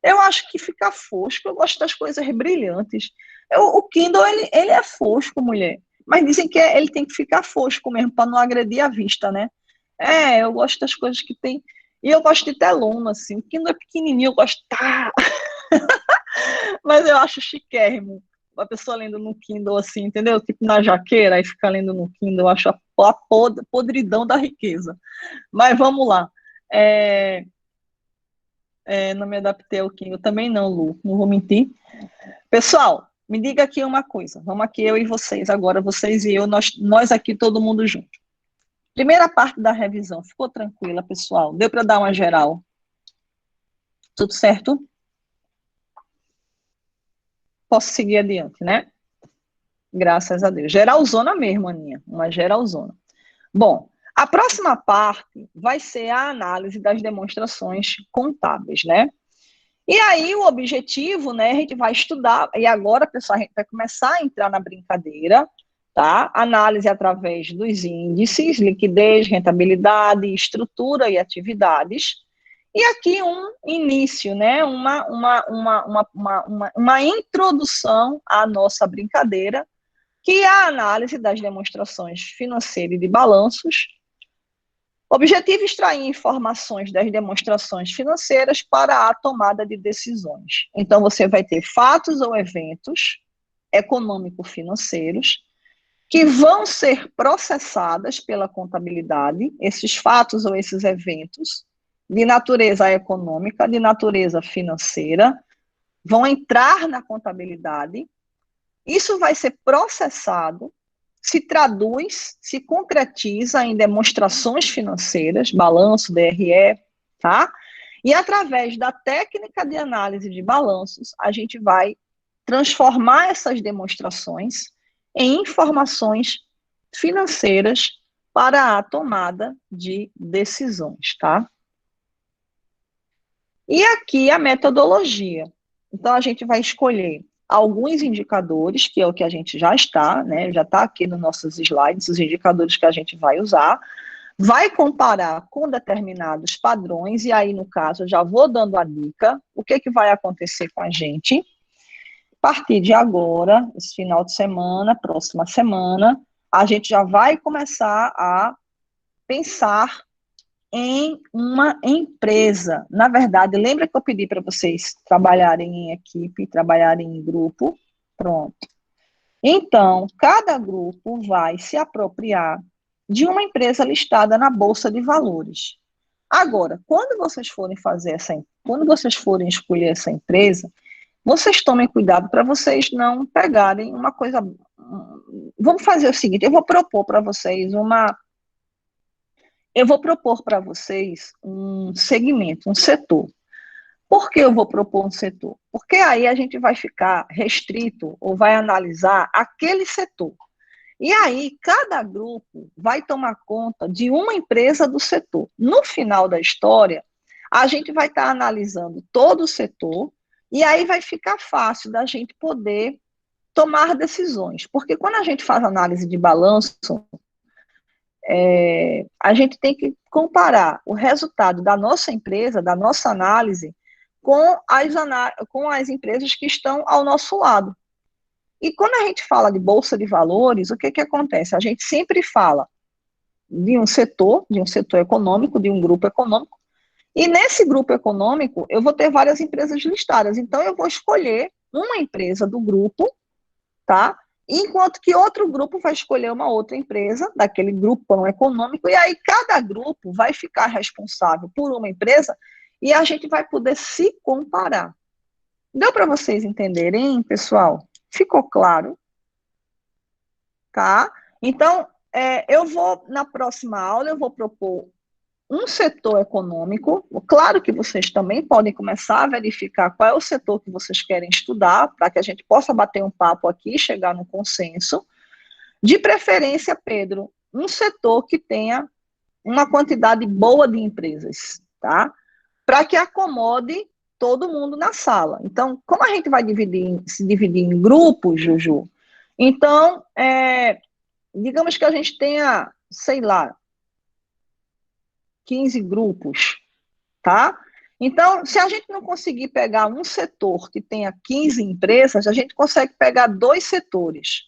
eu acho que fica fosco. Eu gosto das coisas brilhantes. O Kindle, ele é fosco, mulher. Mas dizem que ele tem que ficar fosco mesmo, para não agredir a vista, né? Eu gosto das coisas que tem. E eu gosto de telona, assim. O Kindle é pequenininho, eu gosto. Tá, mas eu acho chiquérrimo. A pessoa lendo no Kindle assim, entendeu? Tipo na jaqueira, aí fica lendo no Kindle, eu acho a podridão da riqueza. Mas vamos lá. É, não me adaptei ao Kindle, também não, Lu, não vou mentir. Pessoal, me diga aqui uma coisa. Vamos aqui, eu e vocês agora, vocês e eu, nós aqui, todo mundo junto. Primeira parte da revisão, ficou tranquila, pessoal? Deu para dar uma geral? Tudo certo? Posso seguir adiante, né? Graças a Deus. Geralzona mesmo, Aninha, uma geralzona. Bom, a próxima parte vai ser a análise das demonstrações contábeis, né? E aí o objetivo, né, a gente vai estudar, e agora, pessoal, a gente vai começar a entrar na brincadeira, tá? Análise através dos índices, liquidez, rentabilidade, estrutura e atividades. E aqui um início, né, uma introdução à nossa brincadeira, que é a análise das demonstrações financeiras e de balanços. Objetivo: extrair informações das demonstrações financeiras para a tomada de decisões. Então, você vai ter fatos ou eventos econômico-financeiros que vão ser processadas pela contabilidade, esses fatos ou esses eventos de natureza econômica, de natureza financeira, vão entrar na contabilidade. Isso vai ser processado, se traduz, se concretiza em demonstrações financeiras, balanço, DRE, tá? E através da técnica de análise de balanços, a gente vai transformar essas demonstrações em informações financeiras para a tomada de decisões, tá? E aqui a metodologia. Então, a gente vai escolher alguns indicadores, que é o que a gente já está, né? Já está aqui nos nossos slides, os indicadores que a gente vai usar, vai comparar com determinados padrões, e aí, no caso, eu já vou dando a dica, o que vai acontecer com a gente. A partir de agora, esse final de semana, próxima semana, a gente já vai começar a pensar em uma empresa. Na verdade, lembra que eu pedi para vocês trabalharem em equipe, trabalharem em grupo? Pronto. Então, cada grupo vai se apropriar de uma empresa listada na Bolsa de Valores. Agora, quando vocês forem escolher essa empresa, vocês tomem cuidado para vocês não pegarem uma coisa. Vamos fazer o seguinte: eu vou propor para vocês um segmento, um setor. Por que eu vou propor um setor? Porque aí a gente vai ficar restrito ou vai analisar aquele setor. E aí, cada grupo vai tomar conta de uma empresa do setor. No final da história, a gente vai estar analisando todo o setor, e aí vai ficar fácil da gente poder tomar decisões. Porque quando a gente faz análise de balanço, a gente tem que comparar o resultado da nossa empresa, da nossa análise, com as empresas que estão ao nosso lado. E quando a gente fala de bolsa de valores, o que acontece? A gente sempre fala de um setor econômico, de um grupo econômico, e nesse grupo econômico eu vou ter várias empresas listadas, então eu vou escolher uma empresa do grupo, tá? Enquanto que outro grupo vai escolher uma outra empresa daquele grupão econômico, e aí cada grupo vai ficar responsável por uma empresa e a gente vai poder se comparar. Deu para vocês entenderem, pessoal? Ficou claro? Tá? Então, na próxima aula, eu vou propor um setor econômico. Claro que vocês também podem começar a verificar qual é o setor que vocês querem estudar, para que a gente possa bater um papo aqui e chegar num consenso. De preferência, Pedro, um setor que tenha uma quantidade boa de empresas, tá? Para que acomode todo mundo na sala. Então, como a gente vai se dividir em grupos, Juju, então, digamos que a gente tenha, sei lá, 15 grupos, tá? Então, se a gente não conseguir pegar um setor que tenha 15 empresas, a gente consegue pegar 2 setores.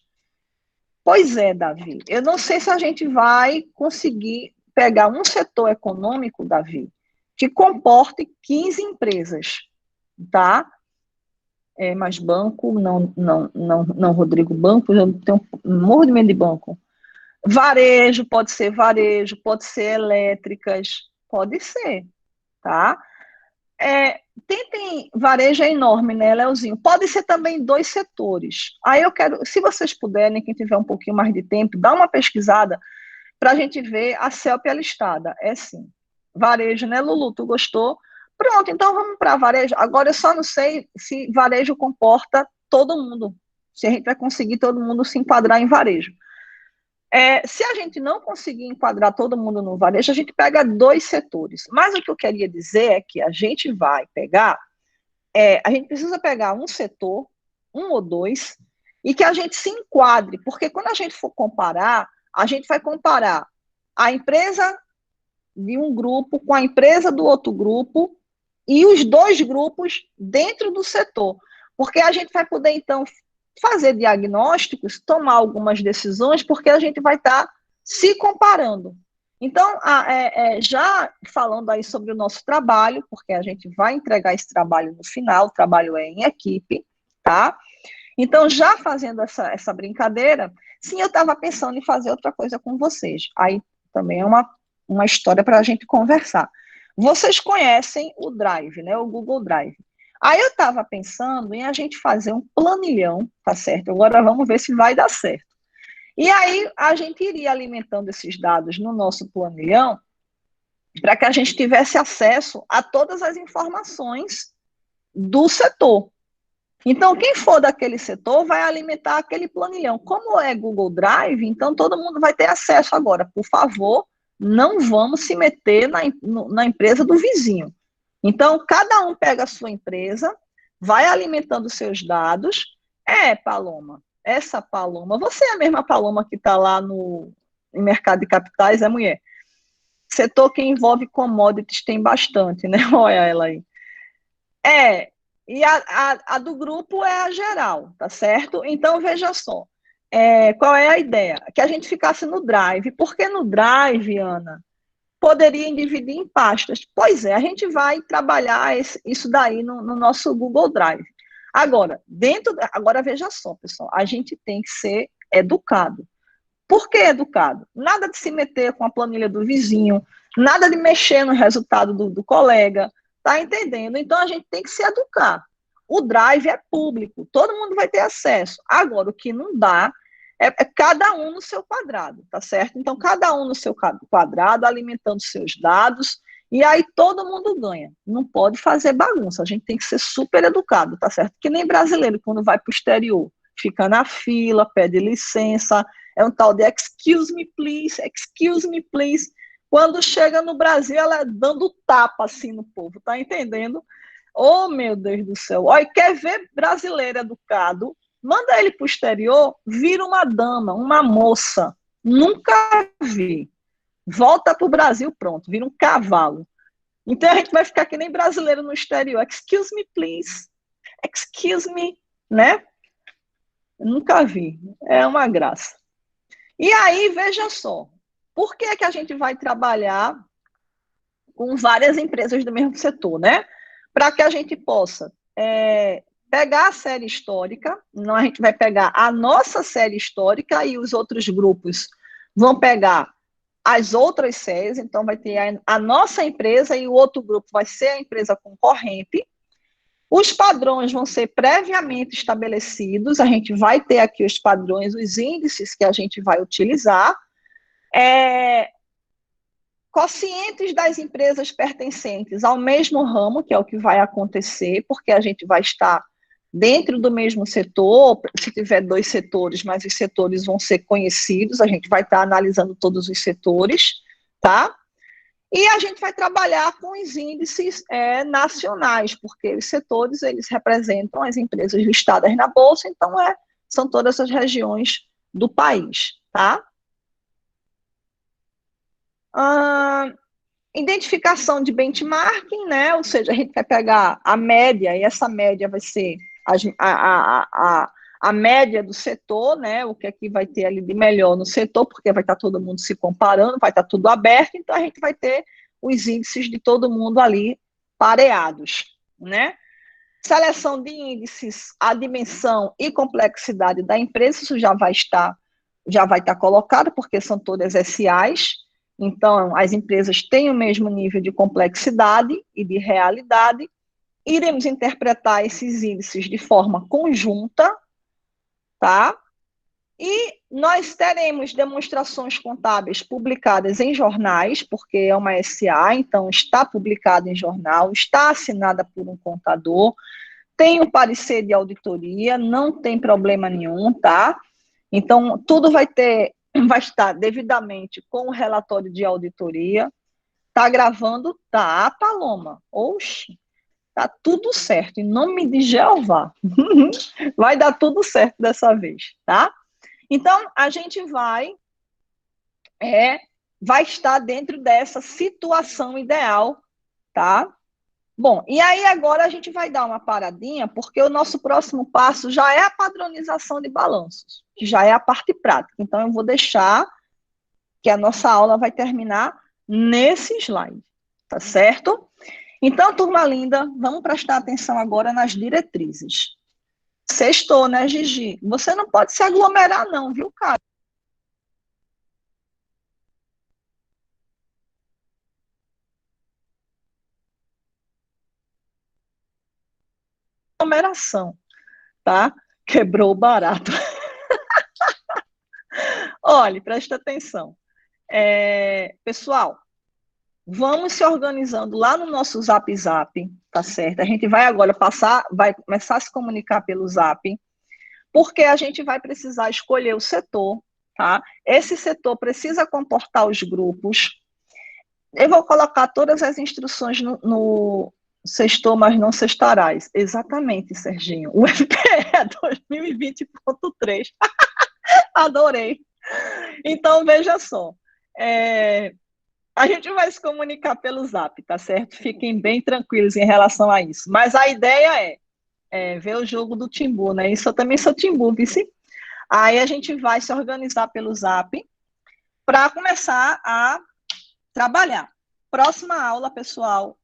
Pois é, Davi, eu não sei se a gente vai conseguir pegar um setor econômico, Davi, que comporte 15 empresas, tá? Mas banco, não, Rodrigo, banco, eu tenho um morro de medo de banco. Varejo, pode ser elétricas, pode ser, tá? Varejo é enorme, né, Leozinho? Pode ser também 2 setores. Aí eu quero, se vocês puderem, quem tiver um pouquinho mais de tempo, dá uma pesquisada para a gente ver a CELP listada. É sim. Varejo, né, Lulu? Tu gostou? Pronto, então vamos para varejo. Agora eu só não sei se varejo comporta todo mundo, se a gente vai conseguir todo mundo se enquadrar em varejo. Se a gente não conseguir enquadrar todo mundo no varejo, a gente pega 2 setores. Mas o que eu queria dizer é que a gente vai pegar, a gente precisa pegar um setor, um ou 2, e que a gente se enquadre, porque quando a gente for comparar, a gente vai comparar a empresa de um grupo com a empresa do outro grupo e os 2 grupos dentro do setor. Porque a gente vai poder, então, fazer diagnósticos, tomar algumas decisões, porque a gente vai estar se comparando. Então, já falando aí sobre o nosso trabalho, porque a gente vai entregar esse trabalho no final, o trabalho é em equipe, tá? Então, já fazendo essa brincadeira, sim, eu estava pensando em fazer outra coisa com vocês. Aí também é uma história para a gente conversar. Vocês conhecem o Drive, né? O Google Drive. Aí eu estava pensando em a gente fazer um planilhão, tá certo? Agora vamos ver se vai dar certo. E aí a gente iria alimentando esses dados no nosso planilhão para que a gente tivesse acesso a todas as informações do setor. Então, quem for daquele setor vai alimentar aquele planilhão. Como é Google Drive, então todo mundo vai ter acesso agora. Por favor, não vamos se meter na empresa do vizinho. Então, cada um pega a sua empresa, vai alimentando seus dados. Paloma, essa Paloma, você é a mesma Paloma que está lá no mercado de capitais, mulher? Setor que envolve commodities tem bastante, né? Olha ela aí. E a do grupo é a geral, tá certo? Então, veja só, qual é a ideia? Que a gente ficasse no Drive. Porque no Drive, Ana, poderiam dividir em pastas. Pois é, a gente vai trabalhar isso daí no nosso Google Drive. Agora, veja só, pessoal, a gente tem que ser educado. Por que educado? Nada de se meter com a planilha do vizinho, nada de mexer no resultado do colega, tá entendendo? Então, a gente tem que se educar. O Drive é público, todo mundo vai ter acesso. Agora, o que não dá é cada um no seu quadrado, tá certo? Então, cada um no seu quadrado, alimentando seus dados, e aí todo mundo ganha. Não pode fazer bagunça, a gente tem que ser super educado, tá certo? Que nem brasileiro, quando vai para o exterior, fica na fila, pede licença, é um tal de excuse me please. Quando chega no Brasil, ela é dando tapa assim no povo, tá entendendo? Oh, meu Deus do céu. Olha, quer ver brasileiro educado? Manda ele para o exterior, vira uma dama, uma moça. Nunca vi. Volta para o Brasil, pronto, vira um cavalo. Então a gente vai ficar que nem brasileiro no exterior. Excuse me, please. Excuse me, né? Nunca vi. É uma graça. E aí, veja só, por que que a gente vai trabalhar com várias empresas do mesmo setor, né? Para que a gente possa pegar a série histórica, não, a gente vai pegar a nossa série histórica e os outros grupos vão pegar as outras séries, então vai ter a nossa empresa e o outro grupo vai ser a empresa concorrente. Os padrões vão ser previamente estabelecidos, a gente vai ter aqui os padrões, os índices que a gente vai utilizar, quocientes das empresas pertencentes ao mesmo ramo, que é o que vai acontecer, porque a gente vai estar dentro do mesmo setor, se tiver 2 setores, mas os setores vão ser conhecidos, a gente vai estar analisando todos os setores, tá? E a gente vai trabalhar com os índices nacionais, porque os setores, eles representam as empresas listadas na Bolsa, então são todas as regiões do país, tá? Ah, identificação de benchmarking, né? Ou seja, a gente vai pegar a média, e essa média vai ser a média do setor, né? O que é que vai ter ali de melhor no setor, porque vai estar todo mundo se comparando, vai estar tudo aberto, então a gente vai ter os índices de todo mundo ali pareados, né? Seleção de índices, a dimensão e complexidade da empresa, isso já vai estar colocado, porque são todas SAs, então as empresas têm o mesmo nível de complexidade e de realidade. Iremos interpretar esses índices de forma conjunta, tá? E nós teremos demonstrações contábeis publicadas em jornais, porque é uma SA, então está publicada em jornal, está assinada por um contador, tem o parecer de auditoria, não tem problema nenhum, tá? Então, tudo vai estar devidamente com o relatório de auditoria. Tá gravando? Tá, Paloma. Oxe, tá tudo certo. Em nome de Jeová. Vai dar tudo certo dessa vez, tá? Então, a gente vai estar dentro dessa situação ideal, tá? Bom, e aí agora a gente vai dar uma paradinha, porque o nosso próximo passo já é a padronização de balanços, que já é a parte prática. Então, eu vou deixar que a nossa aula vai terminar nesse slide, tá certo? Então, turma linda, vamos prestar atenção agora nas diretrizes. Sextou, né, Gigi? Você não pode se aglomerar não, viu, cara? Aglomeração, tá? Quebrou o barato. Olhe, presta atenção. Pessoal, vamos se organizando lá no nosso Zap Zap, tá certo? A gente vai agora vai começar a se comunicar pelo Zap, porque a gente vai precisar escolher o setor, tá? Esse setor precisa comportar os grupos. Eu vou colocar todas as instruções no sextou, mas não sextarás. Exatamente, Serginho. O FPE 2020.3. Adorei. Então, veja só. A gente vai se comunicar pelo Zap, tá certo? Fiquem bem tranquilos em relação a isso. Mas a ideia é ver o jogo do Timbu, né? Isso eu também sou Timbu, vice. Aí a gente vai se organizar pelo Zap para começar a trabalhar. Próxima aula, pessoal,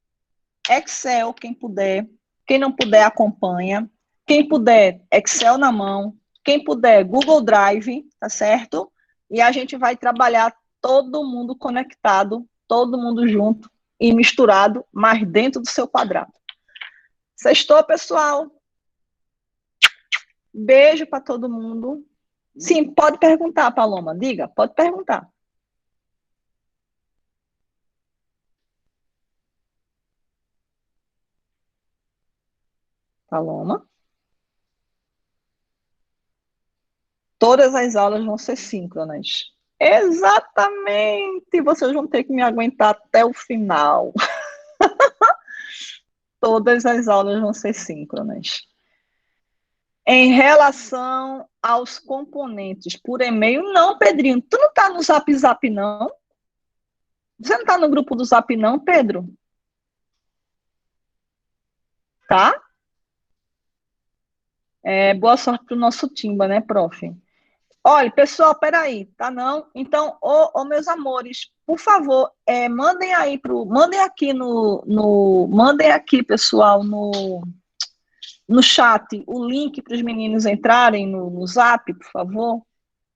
Excel, quem puder. Quem não puder, acompanha. Quem puder, Excel na mão. Quem puder, Google Drive, tá certo? E a gente vai trabalhar todo mundo conectado, todo mundo junto e misturado, mas dentro do seu quadrado. Sextou, pessoal? Beijo para todo mundo. Sim, pode perguntar, Paloma. Diga, pode perguntar. Paloma. Todas as aulas vão ser síncronas. Exatamente! Vocês vão ter que me aguentar até o final. Todas as aulas vão ser síncronas. Em relação aos componentes por e-mail, não, Pedrinho. Tu não está no Zap Zap, não? Você não está no grupo do Zap, não, Pedro? Tá? Boa sorte para o nosso Timba, né, prof? Olha, pessoal, peraí, tá não? Então, meus amores, por favor, mandem aqui mandem aqui, pessoal, no chat o link para os meninos entrarem no Zap, por favor.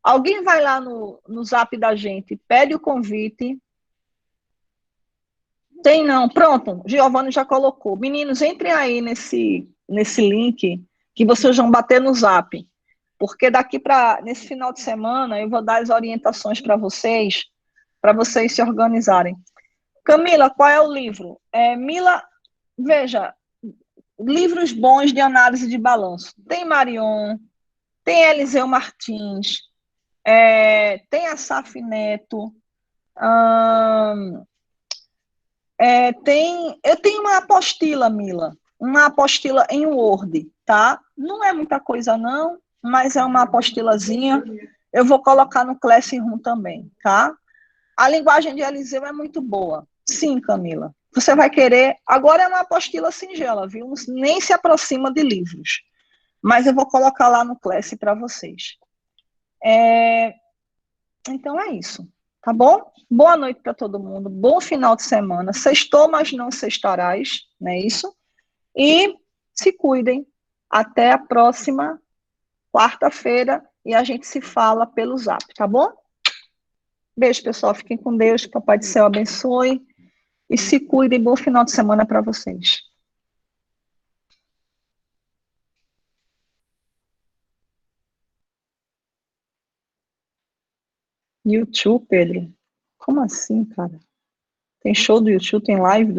Alguém vai lá no Zap da gente, pede o convite. Tem não, pronto, Giovanni já colocou. Meninos, entrem aí nesse link que vocês vão bater no Zap. Porque daqui para nesse final de semana eu vou dar as orientações para vocês se organizarem. Camila, qual é o livro? Mila, veja, livros bons de análise de balanço. Tem Marion, tem Eliseu Martins, tem Asaf Neto, Eu tenho uma apostila, Mila, uma apostila em Word, tá? Não é muita coisa não, mas é uma apostilazinha. Eu vou colocar no Classroom também, tá? A linguagem de Eliseu é muito boa. Sim, Camila. Você vai querer. Agora é uma apostila singela, viu? Nem se aproxima de livros. Mas eu vou colocar lá no Class para vocês. Então é isso, tá bom? Boa noite para todo mundo, bom final de semana. Sextou, mas não sextarás, não é isso? E se cuidem. Até a próxima quarta-feira e a gente se fala pelo Zap, tá bom? Beijo, pessoal. Fiquem com Deus, que o Papai do Céu abençoe e se cuidem. Bom final de semana para vocês. YouTube, Pedro? Como assim, cara? Tem show do YouTube, tem live do